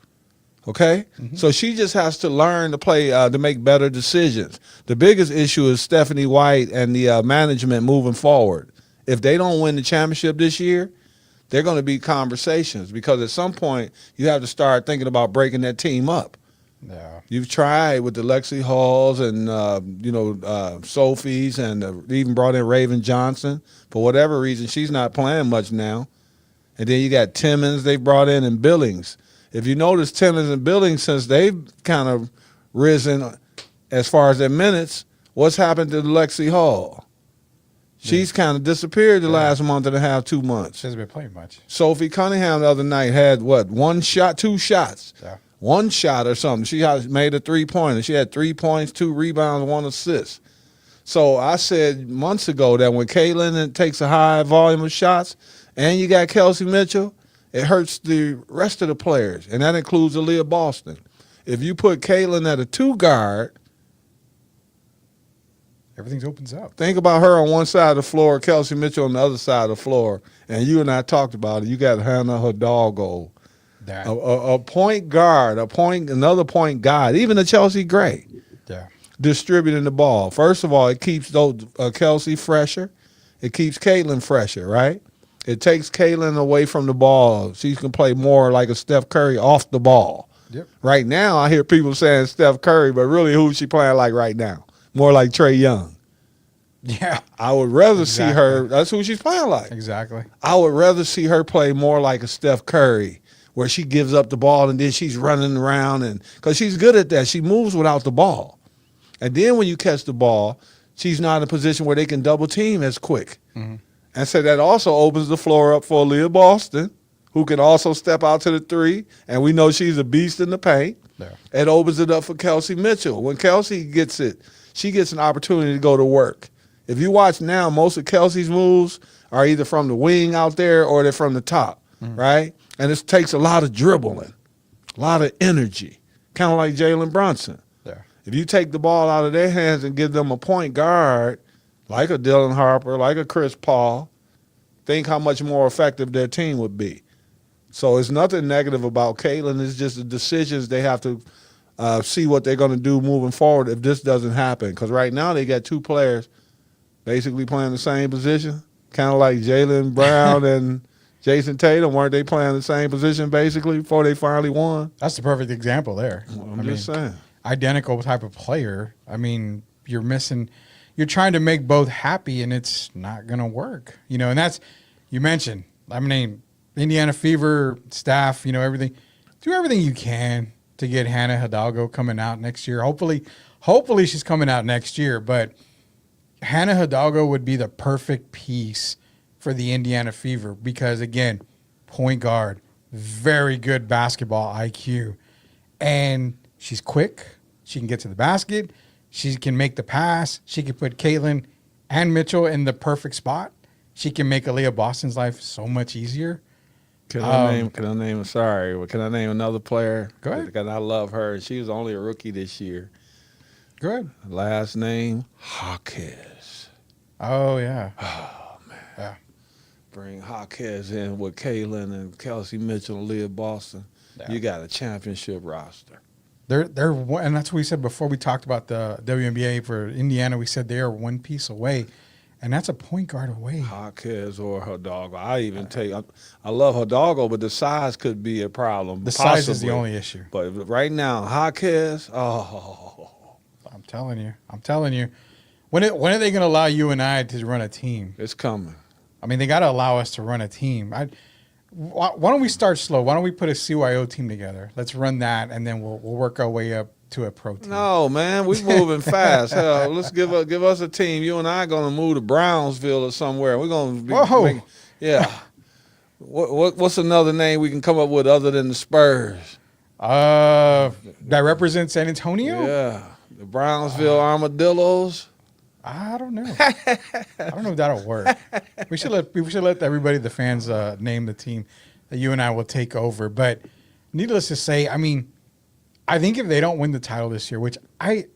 okay? Mm-hmm. So she just has to learn to play, to make better decisions. The biggest issue is Stephanie White and the management moving forward. If they don't win the championship this year, they're going to be conversations because at some point you have to start thinking about breaking that team up. Yeah. You've tried with the Lexi Halls and, Sophie's and even brought in Raven Johnson. For whatever reason, she's not playing much now. And then you got Timmons they brought in and Billings. If you notice Timmons and Billings, since they've kind of risen as far as their minutes, what's happened to Lexi Hall? She's kind of disappeared the last month and a half, 2 months. She hasn't been playing much. Sophie Cunningham the other night had, one shot, 2 shots. Yeah. 1 shot or something. She made a three-pointer. She had 3 points, 2 rebounds, 1 assist. So I said months ago that when Caitlin takes a high volume of shots and you got Kelsey Mitchell, it hurts the rest of the players, and that includes Aaliyah Boston. If you put Caitlin at a 2-guard, everything opens up. Think about her on one side of the floor, Kelsey Mitchell on the other side of the floor, and you and I talked about it. You got Hannah Hidalgo, a point guard, another point guard, even a Chelsea Gray, distributing the ball. First of all, it keeps Kelsey fresher. It keeps Caitlin fresher, right? It takes Caitlin away from the ball. She can play more like a Steph Curry off the ball. Yep. Right now, I hear people saying Steph Curry, but really who's she playing like right now? More like Trae Young. Yeah. I would rather see her. That's who she's playing like. Exactly. I would rather see her play more like a Steph Curry, where she gives up the ball and then she's running around, and because she's good at that. She moves without the ball. And then when you catch the ball, she's not in a position where they can double team as quick. Mm-hmm. And so that also opens the floor up for Aaliyah Boston, who can also step out to the 3. And we know she's a beast in the paint. Yeah. It opens it up for Kelsey Mitchell. When Kelsey gets it, she gets an opportunity to go to work. If you watch now, most of Kelsey's moves are either from the wing out there or they're from the top, right? And it takes a lot of dribbling, a lot of energy, kind of like Jalen Brunson. Yeah. If you take the ball out of their hands and give them a point guard, like a Dylan Harper, like a Chris Paul, think how much more effective their team would be. So it's nothing negative about Caitlin. It's just the decisions they have to see what they're going to do moving forward if this doesn't happen. Because right now they got two players basically playing the same position, kind of like Jaylen Brown and Jason Tatum. Weren't they playing the same position basically before they finally won? That's the perfect example there. I'm just saying. Identical type of player. I mean, you're trying to make both happy, and it's not going to work. And that's, you mentioned, I mean, Indiana Fever staff, everything. Do everything you can to get Hannah Hidalgo coming out next year. Hopefully she's coming out next year, but Hannah Hidalgo would be the perfect piece for the Indiana Fever because, again, point guard, very good basketball IQ, and she's quick. She can get to the basket. She can make the pass. She can put Caitlin and Mitchell in the perfect spot. She can make Aaliyah Boston's life so much easier. Can I name another player? Go ahead. Because I love her. She was only a rookie this year. Go ahead. Last name, Hawkes. Oh, yeah. Oh, man. Yeah. Bring Hawkes in with Caitlin and Kelsey Mitchell and Aaliyah Boston. Yeah. You got a championship roster. They're and that's what we said before we talked about the WNBA for Indiana. We said they are one piece away, and that's a point guard away. Hawkes or Hidalgo. I love Hidalgo, but the size could be a problem. The size is the only issue. But right now, Hawkes, I'm telling you. When are they going to allow you and I to run a team? It's coming. I mean, they got to allow us to run a team. Why don't we start slow? Why don't we put a CYO team together? Let's run that, and then we'll work our way up to a pro team. No, man, we're moving fast. Hell, let's give us a team. You and I are going to move to Brownsville or somewhere. We're going to Whoa. Yeah. What's another name we can come up with other than the Spurs? That represents San Antonio? Yeah. The Brownsville Armadillos. I don't know. I don't know if that'll work. We should let everybody, the fans, name the team that you and I will take over. But needless to say, I mean, I think if they don't win the title this year, the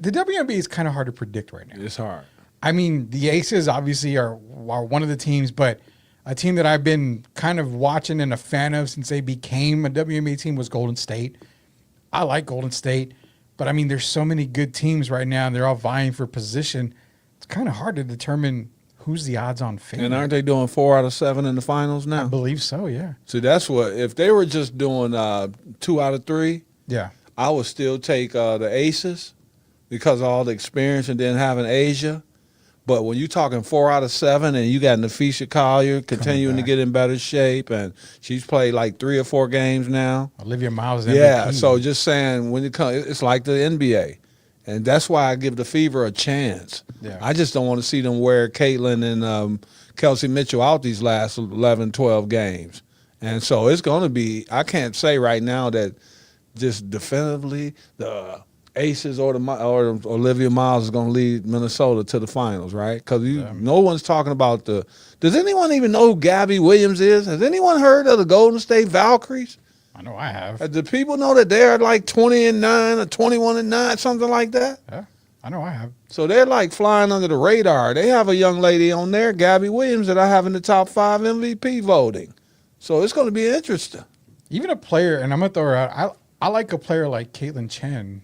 WNBA is kind of hard to predict right now. It's hard. I mean, the Aces obviously are one of the teams, but a team that I've been kind of watching and a fan of since they became a WNBA team was Golden State. I like Golden State. But, I mean, there's so many good teams right now, and they're all vying for position. It's kind of hard to determine who's the odds-on favorite. And aren't they doing 4 out of 7 in the finals now? I believe so, yeah. See, that's what – if they were just doing 2 out of 3, yeah, I would still take the Aces because of all the experience and then having Asia. But when you're talking 4 out of 7 and you got Nafisha Collier continuing to get in better shape, and she's played like 3 or 4 games now. Olivia Miles MVP. Yeah, so just saying, when it comes, it's like the NBA. And that's why I give the Fever a chance. Yeah. I just don't want to see them wear Caitlin and Kelsey Mitchell out these last 11, 12 games. And so it's going to be, I can't say right now that just definitively the Aces or Olivia Miles is going to lead Minnesota to the finals, right? Because no one's talking about does anyone even know who Gabby Williams is? Has anyone heard of the Golden State Valkyries? I know I have. Do people know that they're like 20-9 or 21-9, something like that? Yeah, I know I have. So they're like flying under the radar. They have a young lady on there, Gabby Williams, that I have in the top 5 MVP voting. So it's going to be interesting. Even a player, and I'm going to throw her out, I like a player like Caitlin Chen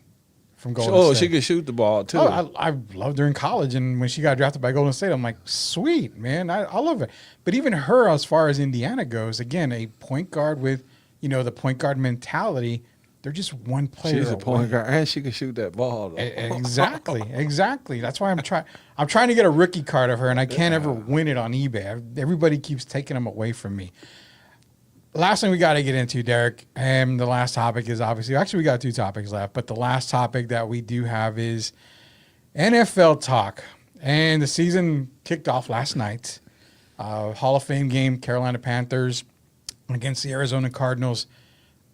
from Golden State. Oh, she can shoot the ball, too. Oh, I loved her in college, and when she got drafted by Golden State, I'm like, sweet, man. I love it. But even her, as far as Indiana goes, again, a point guard with, the point guard mentality, they're just one player She's a away. point guard, and she can shoot that ball, though. Exactly. That's why I'm trying to get a rookie card of her, and I can't ever win it on eBay. Everybody keeps taking them away from me. Last thing we got to get into, Derek, and the last topic is actually we got 2 topics left, but the last topic that we do have is NFL talk. And the season kicked off last night. Hall of Fame game, Carolina Panthers against the Arizona Cardinals.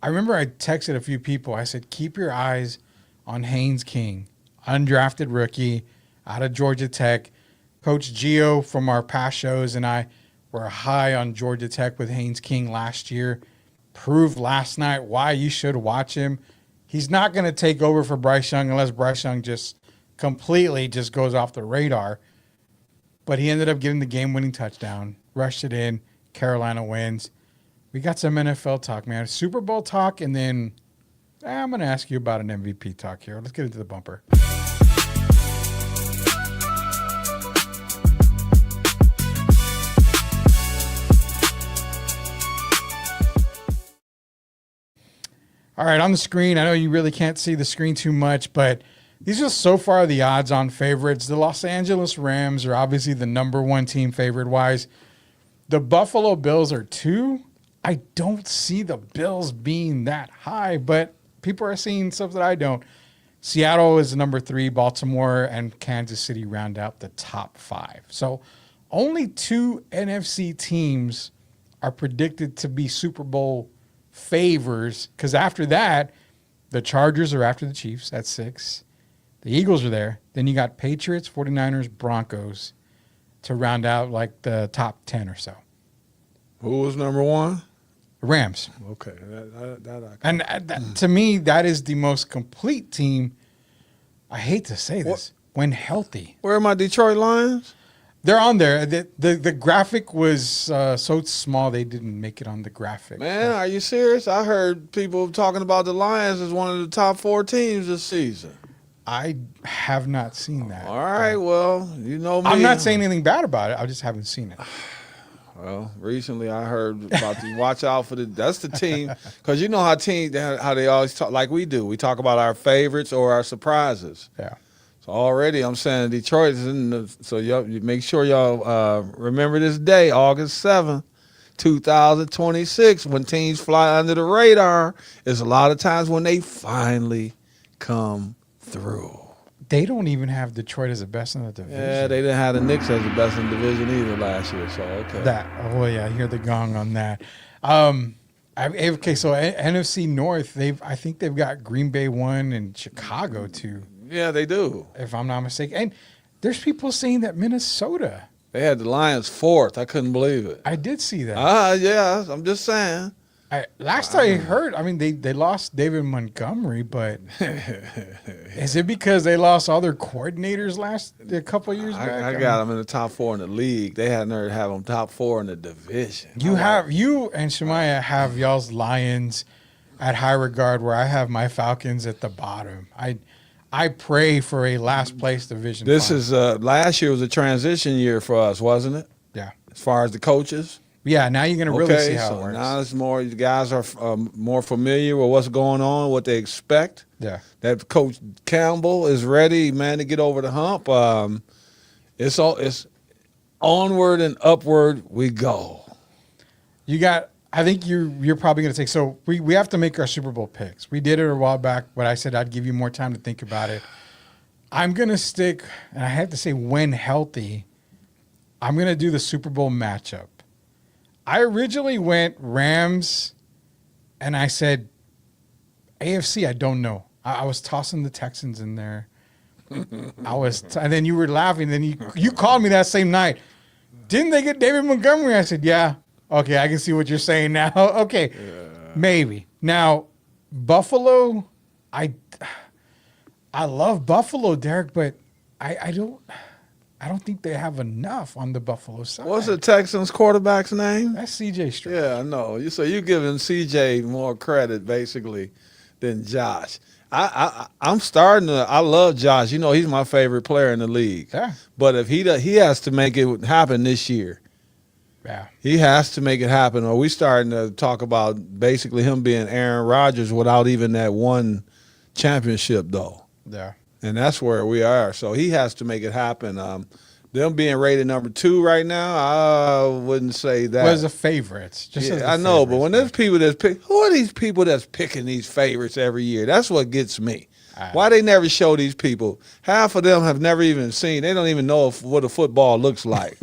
I remember I texted a few people. I said, keep your eyes on Haynes King, undrafted rookie out of Georgia Tech. Coach Gio from our past shows and I were high on Georgia Tech with Haynes King last year. Proved last night why you should watch him. He's not going to take over for Bryce Young unless Bryce Young just completely just goes off the radar. But he ended up getting the game-winning touchdown, rushed it in. Carolina wins. We got some NFL talk, man. Super Bowl talk, and then I'm going to ask you about an MVP talk here. Let's get into the bumper. All right, on the screen, I know you really can't see the screen too much, but these are so far the odds-on favorites. The Los Angeles Rams are obviously the number one team favorite-wise. The Buffalo Bills are 2. I don't see the Bills being that high, but people are seeing stuff that I don't. Seattle is number 3. Baltimore and Kansas City round out the top 5. So only 2 NFC teams are predicted to be Super Bowl favors, because after that, the Chargers are after the Chiefs at 6. The Eagles are there. Then you got Patriots, 49ers, Broncos to round out like the top 10 or so. Who was number 1? Rams. Okay. To me, that is the most complete team. I hate to say this, when healthy. Where are my Detroit Lions? They're on there. The graphic was so small they didn't make it on the graphic. Man, are you serious? I heard people talking about the Lions as one of the top 4 teams this season. I have not seen that. All right, well, you know me. I'm not saying anything bad about it. I just haven't seen it. Well, recently I heard about the watch out for that's the team, because you know how they always talk like we do. We talk about our favorites or our surprises. Yeah. So already I'm saying Detroit is in so you make sure y'all remember this day, August 7th, 2026, when teams fly under the radar. Is a lot of times when they finally come through. They don't even have Detroit as the best in the division. Yeah, they didn't have the Knicks as the best in the division either last year. So okay. I hear the gong on that. Okay, so NFC North, I think they've got Green Bay 1 and Chicago 2. Yeah, they do. If I'm not mistaken. And there's people saying that Minnesota. They had the Lions 4th. I couldn't believe it. I did see that. Yeah, I'm just saying. Last I heard, I mean, they lost David Montgomery, but is it because they lost all their coordinators a couple of years back? I got them in the top 4 in the league. They had nerve to have them top 4 in the division. You and Shemaiah have y'all's Lions at high regard, where I have my Falcons at the bottom. I pray for a last place division. This is last year was a transition year for us, wasn't it? Yeah. As far as the coaches. Yeah, now you're going to really see how it works. Now it's more, you guys are more familiar with what's going on, what they expect. Yeah. That Coach Campbell is ready, man, to get over the hump. It's onward and upward we go. I think you're probably going to take, so we have to make our Super Bowl picks. We did it a while back, but I said I'd give you more time to think about it. I'm going to stick, and I have to say when healthy, I'm going to do the Super Bowl matchup. I originally went Rams, and I said AFC, I don't know. I was tossing the Texans in there. And then you were laughing. Then you called me that same night. Didn't they get David Montgomery? I said, yeah. Okay, I can see what you're saying now. Okay, maybe. Now, Buffalo, I love Buffalo, Derek, but I don't think they have enough on the Buffalo side. What's the Texans quarterback's name? That's C.J. Stroud. Yeah, I know. So you're giving C.J. more credit, basically, than Josh. I'm starting to – I love Josh. You know, he's my favorite player in the league. Yeah. But if he has to make it happen this year. Yeah. He has to make it happen, or we starting to talk about basically him being Aaron Rodgers without even that one championship, though. Yeah. And that's where we are. So he has to make it happen. Them being rated number 2 right now, I wouldn't say that. Well, as a favorites. I know, but when there's people that's who are these people that's picking these favorites every year? That's what gets me. Why they never show these people? Half of them have never even seen. They don't even know what a football looks like.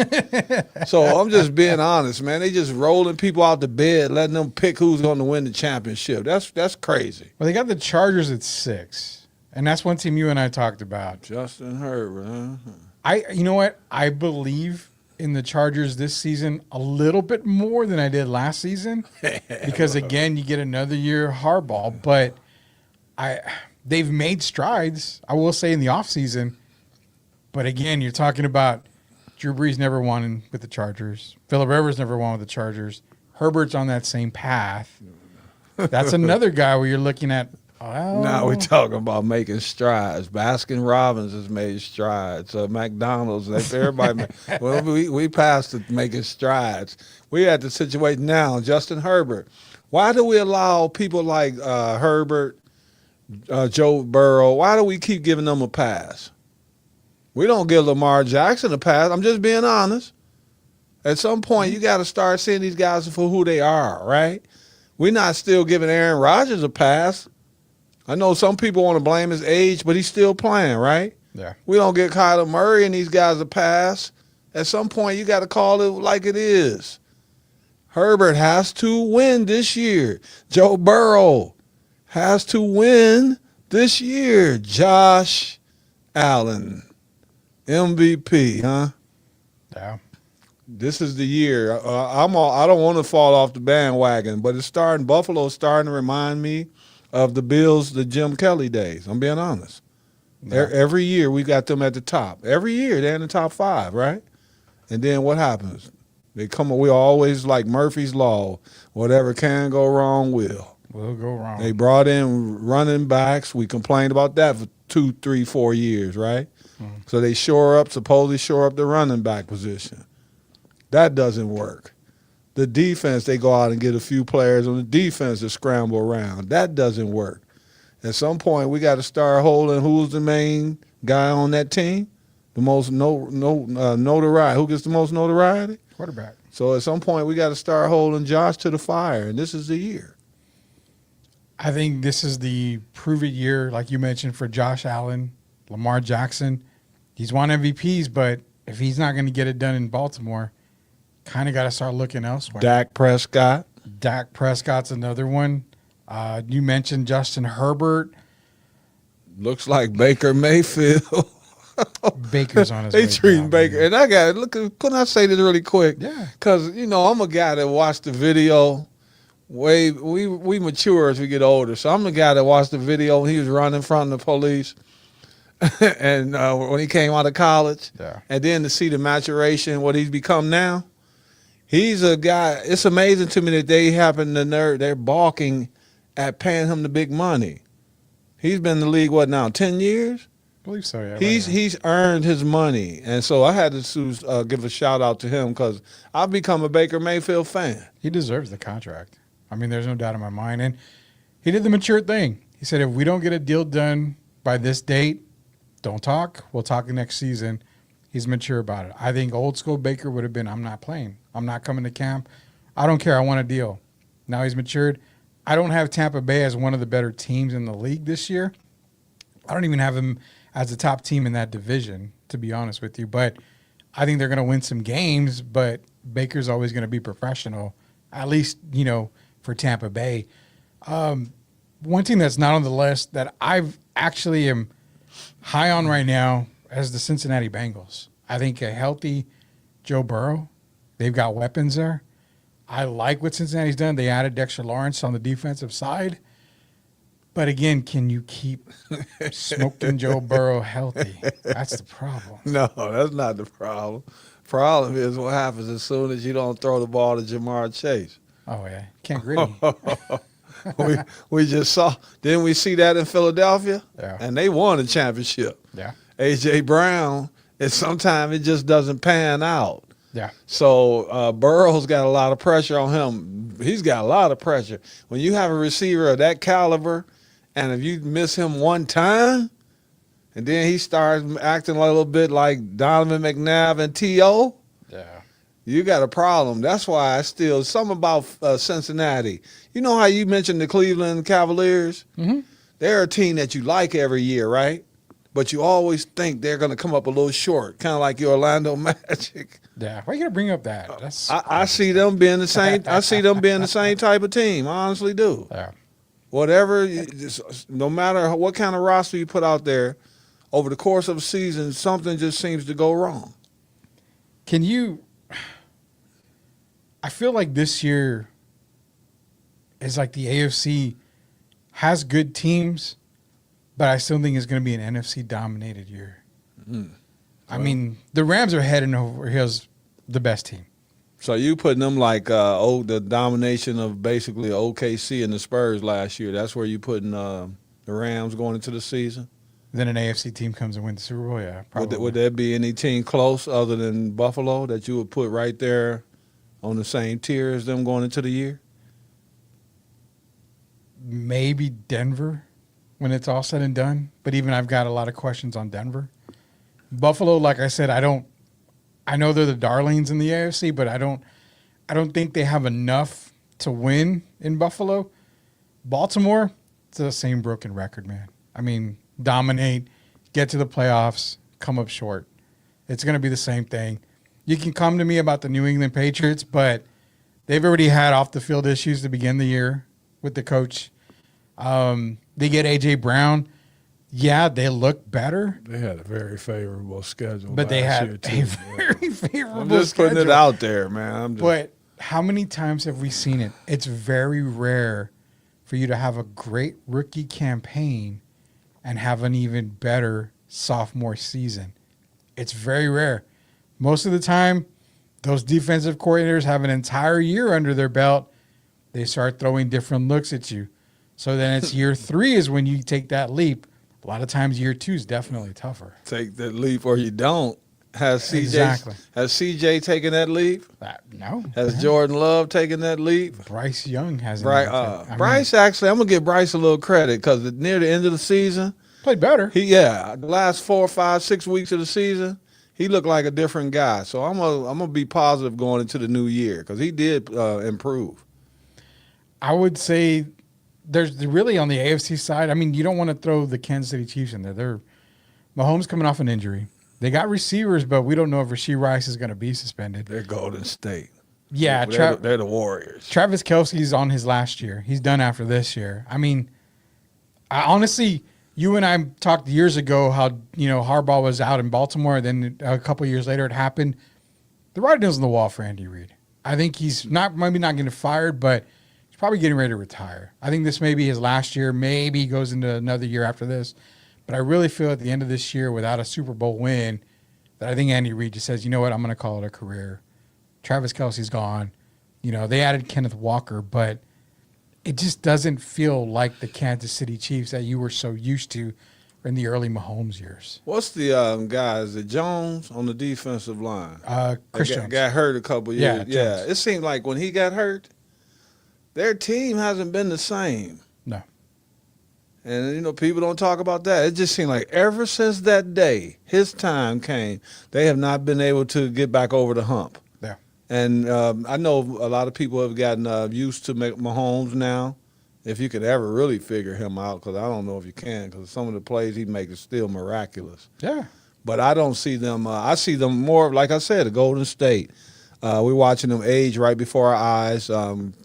So I'm just being honest, man. They just rolling people out the bed, letting them pick who's going to win the championship. That's crazy. Well, they got the Chargers at 6, and that's one team you and I talked about. Justin Herbert. Huh? You know what? I believe in the Chargers this season a little bit more than I did last season because, again, you get another year of Harbaugh, but they've made strides, I will say, in the offseason. But again, you're talking about Drew Brees never won with the Chargers. Phillip Rivers never won with the Chargers. Herbert's on that same path. That's another guy where you're looking at, now we're talking about making strides. Baskin Robbins has made strides. McDonald's, everybody. Well, we passed to making strides. We at the situation now. Justin Herbert. Why do we allow people like Herbert, Joe Burrow? Why do we keep giving them a pass? We don't give Lamar Jackson a pass. I'm just being honest. At some point, you got to start seeing these guys for who they are, right? We're not still giving Aaron Rodgers a pass. I know some people want to blame his age, but he's still playing, right? Yeah. We don't get Kyler Murray and these guys a pass. At some point, you got to call it like it is. Herbert has to win this year. Joe Burrow has to win this year. Josh Allen, MVP, huh? Yeah. This is the year. I don't want to fall off the bandwagon, but Buffalo's starting to remind me of the Bills, the Jim Kelly days. I'm being honest. Yeah. Every year we got them at the top. Every year they're in the top 5, right? And then what happens? We always like Murphy's Law. Whatever can go wrong will. Will go wrong. They brought in running backs. We complained about that for 2, 3, 4 years, right? Mm-hmm. So they supposedly shore up the running back position. That doesn't work. The defense, they go out and get a few players on the defense to scramble around. That doesn't work. At some point, we got to start holding who's the main guy on that team, the most notoriety. Who gets the most notoriety? Quarterback. So at some point, we got to start holding Josh to the fire, and this is the year. I think this is the prove-it year, like you mentioned, for Josh Allen, Lamar Jackson. He's won MVPs, but if he's not going to get it done in Baltimore, kind of got to start looking elsewhere. Dak Prescott's another one. You mentioned Justin Herbert. Looks like Baker Mayfield. Baker's on his way. They treating down, Baker. man. And I got look. Couldn't I say this really quick? Yeah. Because I'm a guy that watched the video. We mature as we get older. So I'm the guy that watched the video when he was running from the police. And when he came out of college. Yeah. And then to see the maturation, what he's become now. He's a guy. It's amazing to me that they happen to they're balking at paying him the big money. He's been in the league, what now, 10 years? I believe so, yeah. He's earned his money. And so I had to give a shout out to him because I've become a Baker Mayfield fan. He deserves the contract. I mean, there's no doubt in my mind. And he did the mature thing. He said, if we don't get a deal done by this date, don't talk. We'll talk next season. He's mature about it. I think old school Baker would have been, I'm not playing. I'm not coming to camp. I don't care. I want a deal. Now he's matured. I don't have Tampa Bay as one of the better teams in the league this year. I don't even have them as the top team in that division, to be honest with you. But I think they're going to win some games, but Baker's always going to be professional, at least, for Tampa Bay. One team that's not on the list that I've actually am high on right now as the Cincinnati Bengals. I think a healthy Joe Burrow, they've got weapons there. I like what Cincinnati's done. They added Dexter Lawrence on the defensive side. But again, can you keep smoking Joe Burrow healthy? That's the problem. No, that's not the problem. Problem is what happens as soon as you don't throw the ball to Jamar Chase. Oh, yeah. Can't gritty. we just saw. Didn't we see that in Philadelphia? Yeah. And they won the championship. Yeah. A.J. Brown, and sometimes it just doesn't pan out. Yeah. So Burrow's got a lot of pressure on him. He's got a lot of pressure. When you have a receiver of that caliber, and if you miss him one time, and then he starts acting a little bit like Donovan McNabb and T.O., yeah, you got a problem. That's why something about Cincinnati. You know how you mentioned the Cleveland Cavaliers? Mm-hmm. They're a team that you like every year, right? But you always think they're going to come up a little short, kind of like your Orlando Magic. Yeah, why are you going to bring up that? I see them being the same. I see them being the same type of team. I honestly do. Yeah. Whatever, no matter what kind of roster you put out there, over the course of a season, something just seems to go wrong. I feel like this year is like the AFC has good teams, but I still think it's going to be an NFC dominated year. I mean, the Rams are head and over heels the best team. So you putting them like the domination of basically OKC and the Spurs last year. That's where you putting the Rams going into the season. Then an AFC team comes and wins the Super Bowl. Yeah, probably. Would there be any team close other than Buffalo that you would put right there on the same tier as them going into the year? Maybe Denver when it's all said and done. But even I've got a lot of questions on Denver. Buffalo, like I said, I know they're the darlings in the AFC, but I don't think they have enough to win in Buffalo. Baltimore, it's the same broken record, man. I mean, dominate, get to the playoffs, come up short. It's going to be the same thing. You can come to me about the New England Patriots, but they've already had off-the-field issues to begin the year with the coach. They get A.J. Brown. Yeah, they look better. They had a very favorable schedule. But they had a very favorable I'm just schedule. putting it out there, man. But how many times have we seen it? It's very rare for you to have a great rookie campaign and have an even better sophomore season. It's very rare. Most of the time, those defensive coordinators have an entire year under their belt. They start throwing different looks at you. So then it's year 3 is when you take that leap. A lot of times year 2 is definitely tougher. Take that leap or you don't. Has CJ taken that leap? No. Has Jordan Love taken that leap? Bryce Young hasn't. Bryce, actually, I'm going to give Bryce a little credit because near the end of the season, played better. The last 4, 5, 6 weeks of the season, he looked like a different guy. So I'm gonna be positive going into the new year because he did improve. I would say there's really on the AFC side. I mean, you don't want to throw the Kansas City Chiefs in there. Mahomes coming off an injury. They got receivers, but we don't know if Rashee Rice is going to be suspended. They're Golden State. Yeah, they're the Warriors. Travis Kelce's on his last year. He's done after this year. I mean, honestly, you and I talked years ago how Harbaugh was out in Baltimore. Then a couple years later, it happened. The writing's on the wall for Andy Reid. I think he's maybe not getting fired, but he's probably getting ready to retire. I think this may be his last year. Maybe he goes into another year after this. But I really feel at the end of this year, without a Super Bowl win, that I think Andy Reid just says, you know what, I'm going to call it a career. Travis Kelce's gone. They added Kenneth Walker, but it just doesn't feel like the Kansas City Chiefs that you were so used to in the early Mahomes years. What's the guy? Is it Jones on the defensive line? Chris Jones. Got hurt a couple years. Yeah. It seemed like when he got hurt, their team hasn't been the same. No. And, people don't talk about that. It just seemed like ever since that day, his time came, they have not been able to get back over the hump. Yeah. And I know a lot of people have gotten used to Mahomes now, if you could ever really figure him out, because I don't know if you can, because some of the plays he makes is still miraculous. Yeah. But I don't see them. I see them more, like I said, a Golden State. We're watching them age right before our eyes.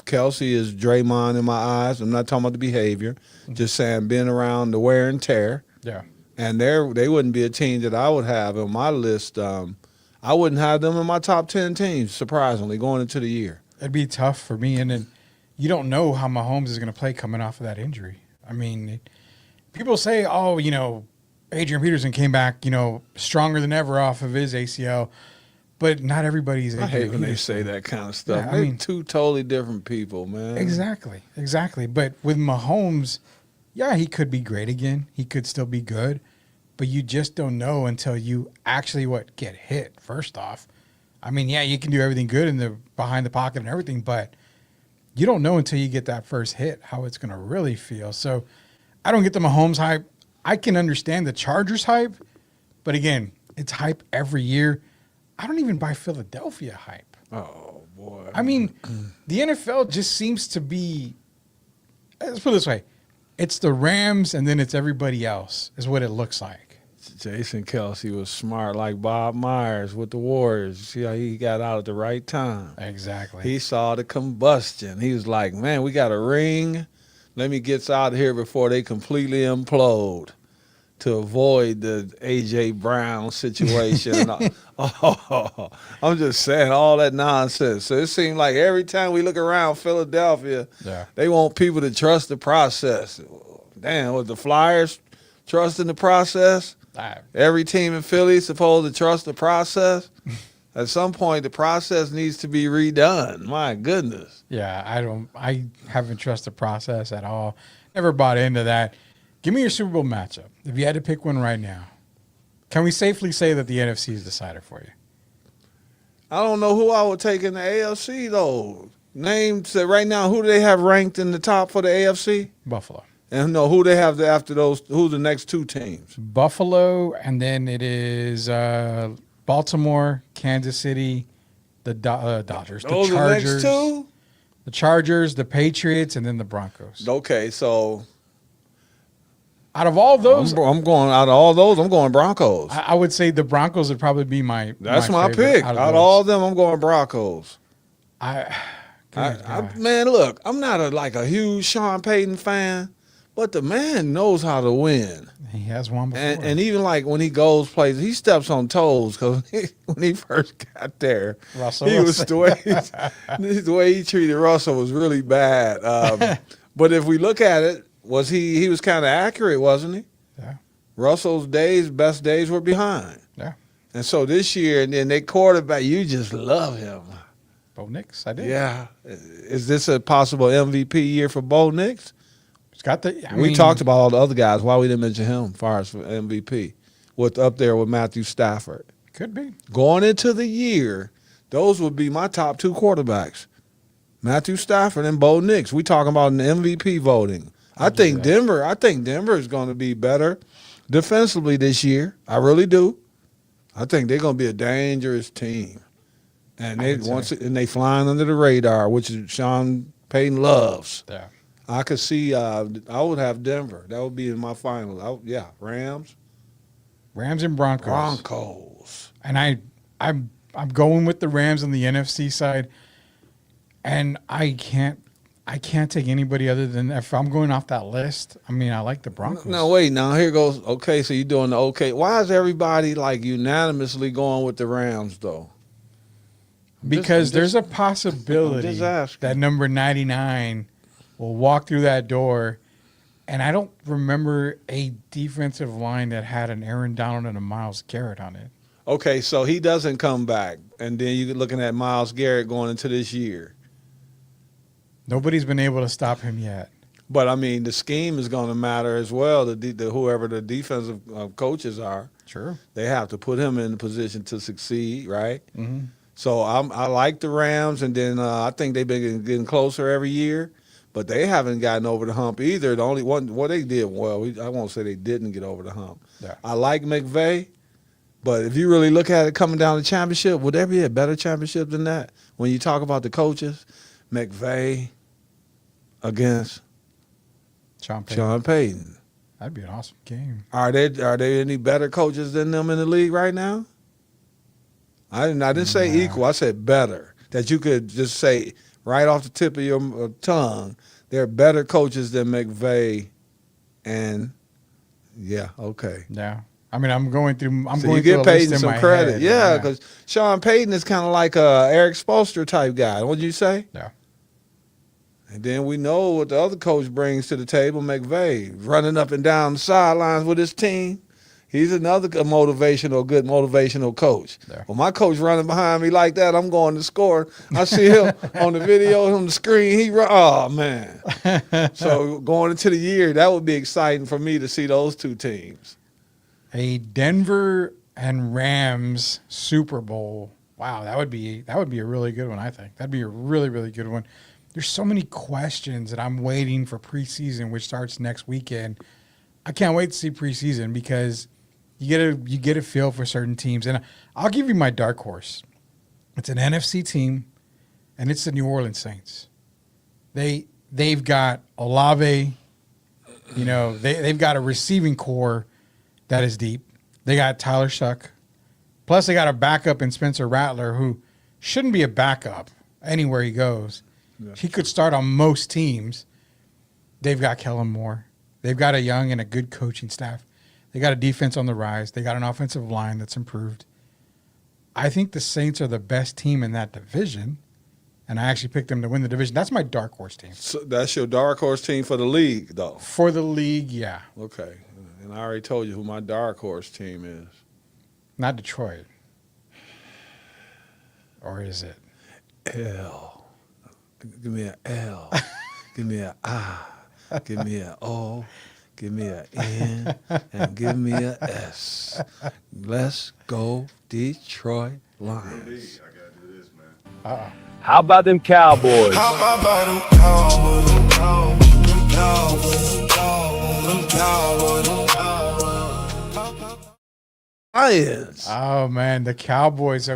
Kelsey is Draymond in my eyes. I'm not talking about the behavior. Just saying being around the wear and tear. Yeah. And they wouldn't be a team that I would have on my list. I wouldn't have them in my top 10 teams, surprisingly, going into the year. It'd be tough for me. And then you don't know how Mahomes is going to play coming off of that injury. I mean, people say, Adrian Peterson came back, stronger than ever off of his ACL. But not everybody's Adrian I hate when Peterson. they say that kind of stuff. Yeah, They're two totally different people, man. Exactly. But with Mahomes, yeah, he could be great again. He could still be good. But you just don't know until you actually get hit, first off. I mean, yeah, you can do everything good in the behind the pocket and everything, but you don't know until you get that first hit how it's going to really feel. So I don't get the Mahomes hype. I can understand the Chargers hype, but again, it's hype every year. I don't even buy Philadelphia hype. Oh, boy. I mean, the NFL just seems to be, let's put it this way, it's the Rams and then it's everybody else is what it looks like. Jason Kelsey was smart like Bob Myers with the Warriors. See how he got out at the right time. Exactly. He saw the combustion. He was like, man, we got a ring. Let me get out of here before they completely implode, to avoid the A.J. Brown situation. I'm just saying all that nonsense. So it seems like every time we look around Philadelphia, they want people to trust the process. Damn, was the Flyers Trust in the process. Every team in Philly is supposed to trust the process. At some point, the process needs to be redone. My goodness. Yeah, I haven't trusted the process at all. Never bought into that. Give me your Super Bowl matchup. If you had to pick one right now, can we safely say that the NFC is decided for you? I don't know who I would take in the AFC, though. Names right now, who do they have ranked in the top for the AFC? Buffalo. And no, who they have after those? Who's the next two teams? Buffalo, and then it is Baltimore, Kansas City, the Dodgers, the Those Chargers, the next two? the Chargers, the Patriots, and then the Broncos. Okay, so Out of all those, I'm going out of all those. I'm going Broncos. I would say the Broncos would probably be my. That's my favorite pick. Out of all of them, I'm going Broncos. Man, look, I'm not a huge Sean Payton fan, but the man knows how to win. He has one before. And even like when he goes places, he steps on toes because when he first got there, Russell he was the way he treated Russell was really bad. But if we look at it, he was kind of accurate, wasn't he? Yeah. Russell's best days were behind. Yeah. And so this year, and then they quarterback, you just love him. Bo Nix, I did. Yeah. Is this a possible MVP year for Bo Nix? He's got the. We talked about all the other guys. Why we didn't mention him as far as for MVP? Up there with Matthew Stafford. Could be. Going into the year, those would be my top two quarterbacks. Matthew Stafford and Bo Nix. We talking about an MVP voting. I think Denver is going to be better defensively this year. I really do. I think they're going to be a dangerous team. And they flying under the radar, which is Sean Payton loves. Yeah. I could see. I would have Denver. That would be in my final. Rams and Broncos. Broncos. And I'm going with the Rams on the NFC side, and I can't take anybody other than if I'm going off that list. I mean, I like the Broncos. No, wait. Now here goes. Okay, so you're doing the okay. Why is everybody like unanimously going with the Rams though? Because there's a possibility that number 99 will walk through that door, and I don't remember a defensive line that had an Aaron Donald and a Myles Garrett on it. Okay, so he doesn't come back, and then you're looking at Myles Garrett going into this year. Nobody's been able to stop him yet. But I mean, the scheme is going to matter as well. Whoever the defensive coaches are, sure, they have to put him in a position to succeed, right? Mm-hmm. So I like the Rams, and then I think they've been getting closer every year, but they haven't gotten over the hump either. The only one, they did well. I won't say they didn't get over the hump. Yeah. I like McVay, but if you really look at it coming down to championship, would there be a better championship than that? When you talk about the coaches, McVay against Sean Payton. That'd be an awesome game. Are there any better coaches than them in the league right now? I didn't say equal. I said better. That you could just say right off the tip of your tongue, there are better coaches than McVay, and okay. Yeah. I mean, I'm going through. So you get Payton some credit, because Sean Payton is kind of like a Eric Spoelstra type guy. What'd you say? Yeah. And then we know what the other coach brings to the table, McVay, running up and down the sidelines with his team. He's another good motivational coach. Yeah. Well, my coach running behind me like that, I'm going to score. I see him on the video, on the screen. Oh, man. So going into the year, that would be exciting for me to see those two teams. A Denver and Rams Super Bowl. Wow, that would be a really good one, I think. That'd be a really, really good one. There's so many questions that I'm waiting for preseason, which starts next weekend. I can't wait to see preseason because you get a feel for certain teams. And I'll give you my dark horse. It's an NFC team, and it's the New Orleans Saints. They've got Olave. They've got a receiving core that is deep. They got Tyler Shuck. Plus, they got a backup in Spencer Rattler, who shouldn't be a backup anywhere he goes. Yeah. He could start on most teams. They've got Kellen Moore. They've got a young and a good coaching staff. They got a defense on the rise. They got an offensive line that's improved. I think the Saints are the best team in that division, and I actually picked them to win the division. That's my dark horse team. So that's your dark horse team for the league, though? For the league, yeah. Okay. And I already told you who my dark horse team is. Not Detroit. Or is it? L. Give me an L. Give me an I. Give me an O. Give me an N. And give me an S. Let's go, Detroit Lions. How about them Cowboys? Lions. Oh man, the Cowboys.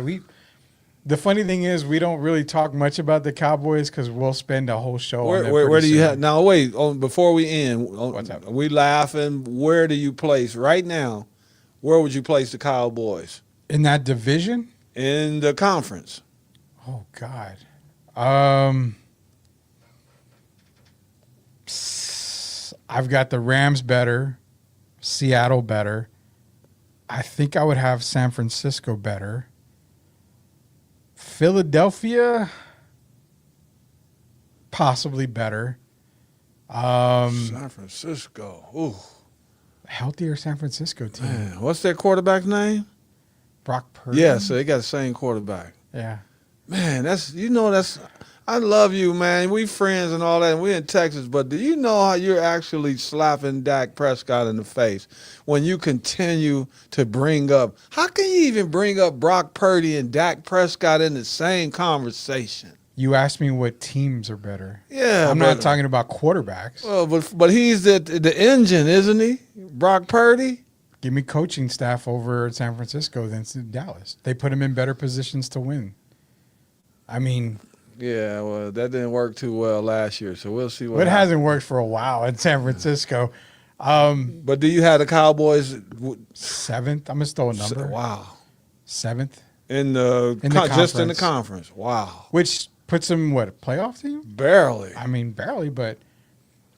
The funny thing is, we don't really talk much about the Cowboys because we'll spend a whole show on them. Where do you have now? Wait, before we end, What's up? we laughing. Where do you place right now? Where would you place the Cowboys In that division? in the conference? Oh God. I've got the Rams better, Seattle better. I think I would have San Francisco better. Philadelphia, possibly better. San Francisco. Ooh, Healthier San Francisco team. man, what's their quarterback name? Brock Purdy. Yeah, so they got the same quarterback. Yeah. Man, that's. I love you, man. We friends and all that, and we in Texas, but do you know how you're actually slapping Dak Prescott in the face when you continue to bring up, how can you even bring up Brock Purdy and Dak Prescott in the same conversation? You asked me what teams are better. Yeah, I'm not talking about quarterbacks. Well, but he's the engine, isn't he? Brock Purdy? Give me coaching staff over at San Francisco than Dallas. They put him in better positions to win. I mean, Yeah, well, that didn't work too well last year, so we'll see what it happens. hasn't worked for a while in San Francisco. But do you have the Cowboys? Seventh. I'm gonna throw a number. Wow. Seventh, In the, In the just in the conference. conference. Wow. which puts them what, a playoff team? Barely. I mean, barely, but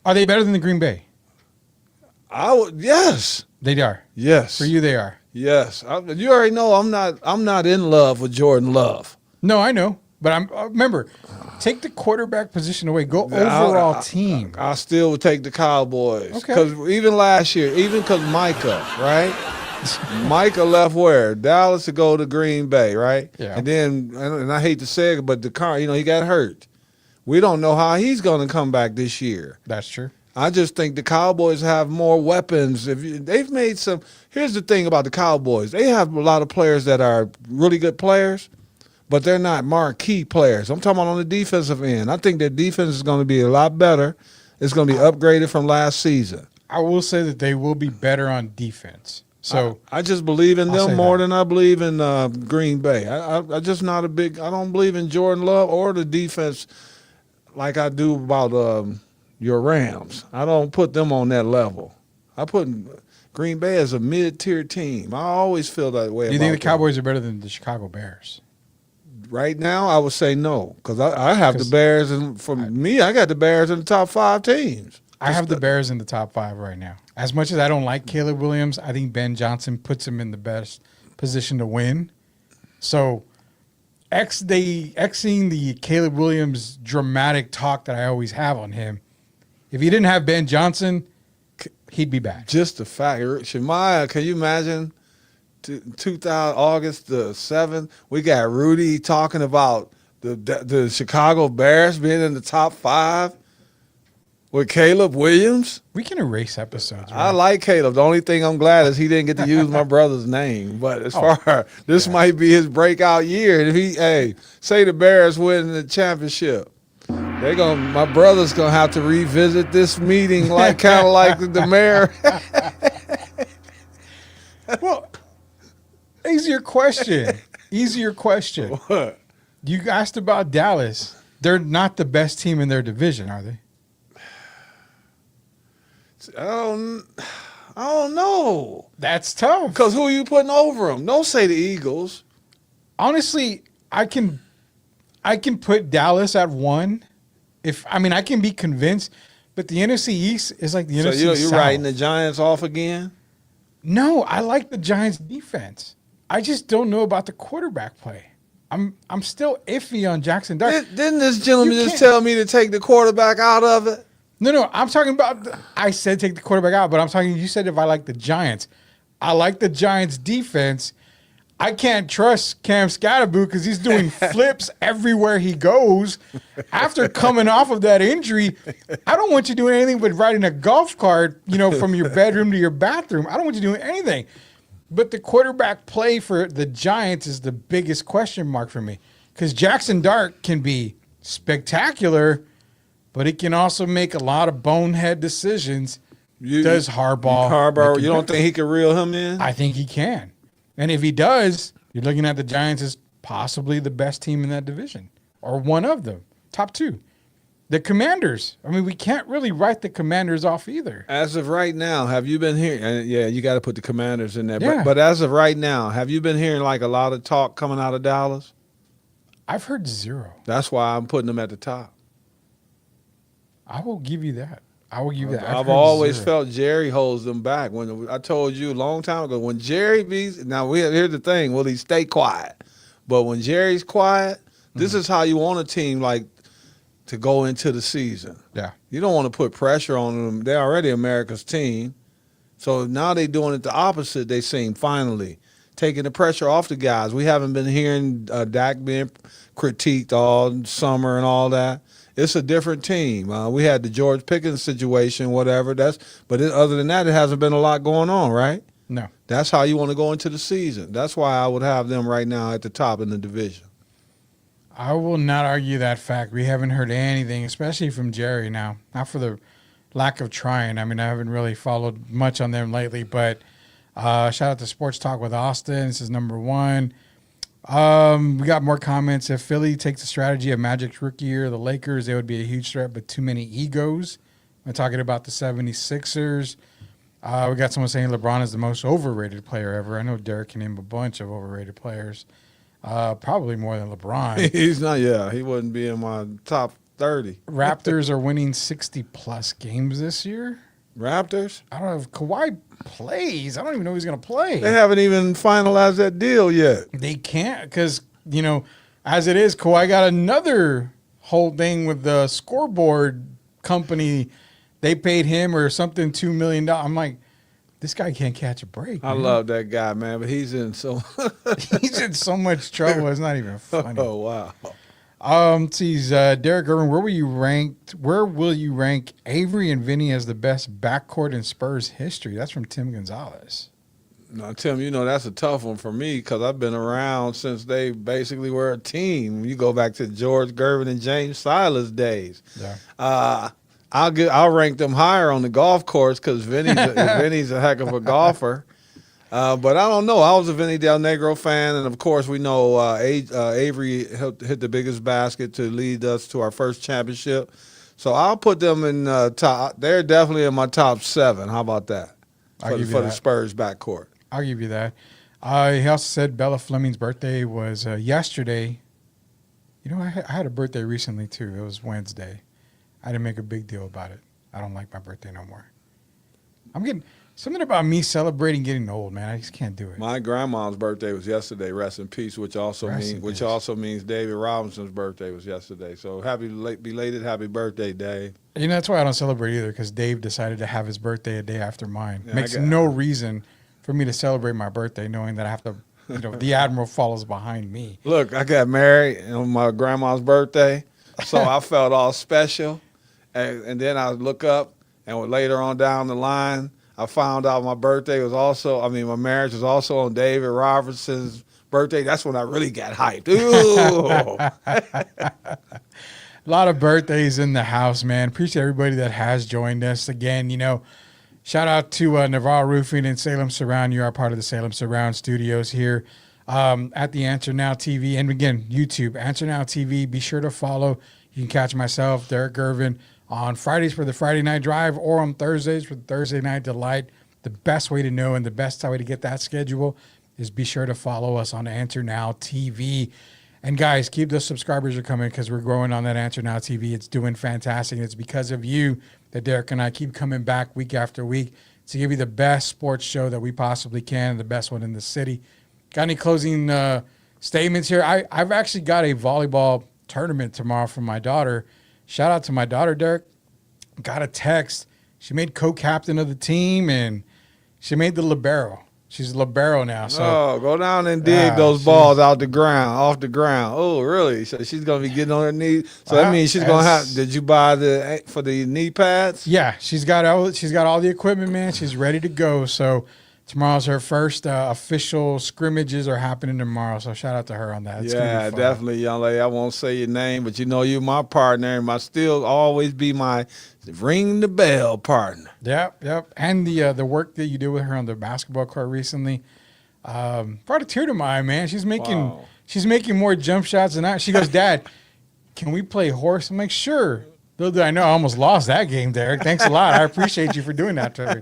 are they better than the Green Bay? I would. Yes. They are. Yes. For you, they are. Yes. You already know I'm not in love with Jordan Love. No, I know, but I'm remember. Take the quarterback position away. Go overall team. I still would take the Cowboys. Okay. Because even last year, even because Micah, right? Micah left where? Dallas to go to Green Bay, right? Yeah. And then, and I hate to say it, but he got hurt. We don't know how he's going to come back this year. That's true. I just think the Cowboys have more weapons. They've made some. Here's the thing about the Cowboys: they have a lot of players that are really good players, but they're not marquee players. I'm talking about on the defensive end. I think their defense is going to be a lot better. It's going to be upgraded from last season. I will say that they will be better on defense. So I just believe in I'll them say more that. than I believe in Green Bay. I just not a big. I don't believe in Jordan Love or the defense like I do about your Rams. I don't put them on that level. I put Green Bay as a mid-tier team. I always feel that way. do you think the about them. Cowboys are better than the Chicago Bears? Right now, I would say no because I have the Bears, and for me, I got the Bears in the top 5 teams. I have the Bears in the top 5 right now. As much as I don't like Caleb Williams, I think Ben Johnson puts him in the best position to win. So, Xing the Caleb Williams dramatic talk that I always have on him, if he didn't have Ben Johnson, he'd be back. Just the fact, Shemaiah, can you imagine 2000 August the 7th, we got Rudy talking about the Chicago Bears being in the top 5 with Caleb Williams? We can erase episodes. I Right? like Caleb. The only thing I'm glad is he didn't get to use my brother's name. But as far this might be his breakout year. If he say the Bears win the championship, my brother's gonna have to revisit this meeting like kind of like the mayor. Well, easier question. What? You asked about Dallas. They're not the best team in their division, are they? I don't know. That's tough. Because who are you putting over them? Don't say the Eagles. Honestly, I can put Dallas at 1. I can be convinced, but the NFC East is like the NFC you're South. writing the Giants off again? No, I like the Giants' defense. I just don't know about the quarterback play. I'm still iffy on Jackson Dart. Didn't this gentleman You just can't- tell me to take the quarterback out of it? No, I'm talking about, I said take the quarterback out, but I'm talking, you said if I like the Giants. I like the Giants defense. I can't trust Cam Scatterboot because he's doing flips everywhere he goes. After coming off of that injury, I don't want you doing anything but riding a golf cart, from your bedroom to your bathroom. I don't want you doing anything. But the quarterback play for the Giants is the biggest question mark for me because Jackson Dart can be spectacular, but he can also make a lot of bonehead decisions. Does Harbaugh? You don't think he can reel him in? I think he can. And if he does, you're looking at the Giants as possibly the best team in that division or one of them, top two. The Commanders. I mean, we can't really write the Commanders off either. As of right now, have you been hearing? Yeah, you got to put the Commanders in there. Yeah. But as of right now, have you been hearing like a lot of talk coming out of Dallas? I've heard zero. That's why I'm putting them at the top. I will give you that. I've always felt Jerry holds them back. When I told you a long time ago, when Jerry here's the thing, will he stay quiet? But when Jerry's quiet, this is how you want a team like to go into the season. Yeah. You don't want to put pressure on them. They're already America's team. So now they're doing it the opposite, they seem, finally. Taking the pressure off the guys. We haven't been hearing Dak being critiqued all summer and all that. It's a different team. We had the George Pickens situation, whatever. But other than that, it hasn't been a lot going on, right? No. That's how you want to go into the season. That's why I would have them right now at the top in the division. I will not argue that fact. We haven't heard anything, especially from Jerry now. Not for the lack of trying. I mean, I haven't really followed much on them lately, but shout out to Sports Talk with Austin. This is number one. We got more comments. If Philly takes the strategy of Magic's rookie year, the Lakers, they would be a huge threat, but too many egos. We're talking about the 76ers. We got someone saying LeBron is the most overrated player ever. I know Derek can name a bunch of overrated players. Probably more than LeBron. He's not, he wouldn't be in my top 30. Raptors are winning 60-plus games this year. Raptors? I don't know if Kawhi plays. I don't even know who's going to play. They haven't even finalized that deal yet. They can't because, as it is, Kawhi got another whole thing with the scoreboard company. They paid him or something $2 million. I'm like, this guy can't catch a break. I love that guy, man, but he's in so he's in so much trouble. It's not even funny. Oh, wow. Derek Irvin, where will you rank Avery and Vinny as the best backcourt in Spurs history? That's from Tim Gonzalez. Now, Tim, that's a tough one for me because I've been around since they basically were a team. You go back to George Gervin and James Silas days. Yeah. I'll rank them higher on the golf course because Vinny's a heck of a golfer. But I don't know. I was a Vinny Del Negro fan, and of course we know Avery hit the biggest basket to lead us to our first championship. So I'll put them in top. They're definitely in my top 7. How about that? For the Spurs backcourt. I'll give you that. He also said Bella Fleming's birthday was yesterday. I had a birthday recently too. It was Wednesday. I didn't make a big deal about it. I don't like my birthday no more. I'm getting something about me celebrating getting old, man. I just can't do it. My grandma's birthday was yesterday. Rest in peace. Which also means David Robinson's birthday was yesterday. So belated happy birthday, Dave. That's why I don't celebrate either because Dave decided to have his birthday a day after mine. Makes no reason for me to celebrate my birthday knowing that I have to. The Admiral follows behind me. Look, I got married on my grandma's birthday, so I felt all special. And then I look up, and later on down the line, I found out my marriage was also on David Robinson's birthday. That's when I really got hyped. Ooh. A lot of birthdays in the house, man. Appreciate everybody that has joined us. Again, shout out to Navarro Roofing and Salem Surround. You are part of the Salem Surround Studios here at the Answer Now TV. And again, YouTube, Answer Now TV. Be sure to follow. You can catch myself, Derek Irvin, on Fridays for the Friday Night Drive or on Thursdays for the Thursday Night Delight. The best way to know and the best way to get that schedule is be sure to follow us on Answer Now TV. And guys, keep those subscribers are coming because we're growing on that Answer Now TV. It's doing fantastic. It's because of you that Derek and I keep coming back week after week to give you the best sports show that we possibly can and the best one in the city. Got any closing statements here? I've actually got a volleyball tournament tomorrow for my daughter. Shout out to my daughter, Derek. got a text. She made co-captain of the team, and she made the libero. She's a libero now. So go down and dig those balls off the ground. Oh, really? So she's gonna be getting on her knees. So that means she's gonna have. Did you buy for the knee pads? Yeah, she's got all the equipment, man. She's ready to go. So tomorrow's her first official scrimmages are happening tomorrow. So shout out to her on that. It's gonna be fun. Definitely, young lady. I won't say your name, but you know you're my partner, and still always be my ring the bell partner. Yep. And the work that you did with her on the basketball court recently brought a tear to my eye, man. She's making more jump shots than I. She goes, Dad, can we play horse? I'm like, sure. Little did I know I almost lost that game, Derek. Thanks a lot. I appreciate you for doing that to me.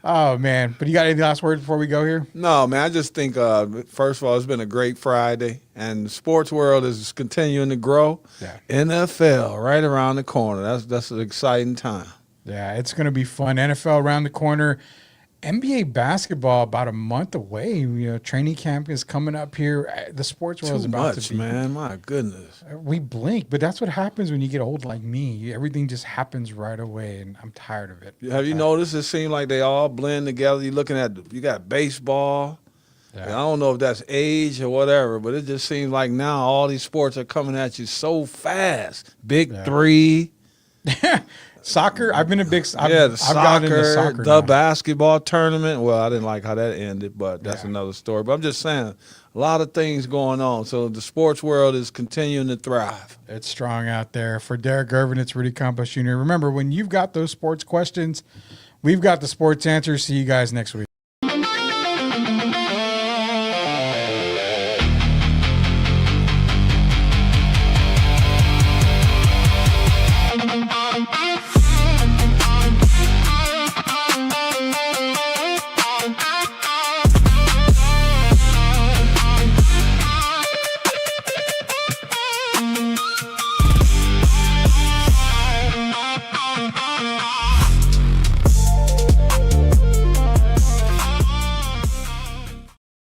Oh, man. But you got any last words before we go here? No, man. I just think, first of all, it's been a great Friday, and the sports world is continuing to grow. Yeah. NFL right around the corner. That's an exciting time. Yeah, it's going to be fun. NFL around the corner. NBA basketball about a month away. You know, training camp is coming up here. The sports world is about to be. Man. My goodness. We blink, but that's what happens when you get old like me. Everything just happens right away, and I'm tired of it. Have you noticed it seems like they all blend together? You're looking at, you got baseball. Yeah. I don't know if that's age or whatever, but it just seems like now all these sports are coming at you so fast. Big three. Soccer, I've been a big. The soccer, the basketball tournament. Well, I didn't like how that ended, but that's another story. But I'm just saying, a lot of things going on. So the sports world is continuing to thrive. It's strong out there. For Derek Irvin, it's Rudy Campos Jr. Remember, when you've got those sports questions, we've got the sports answers. See you guys next week.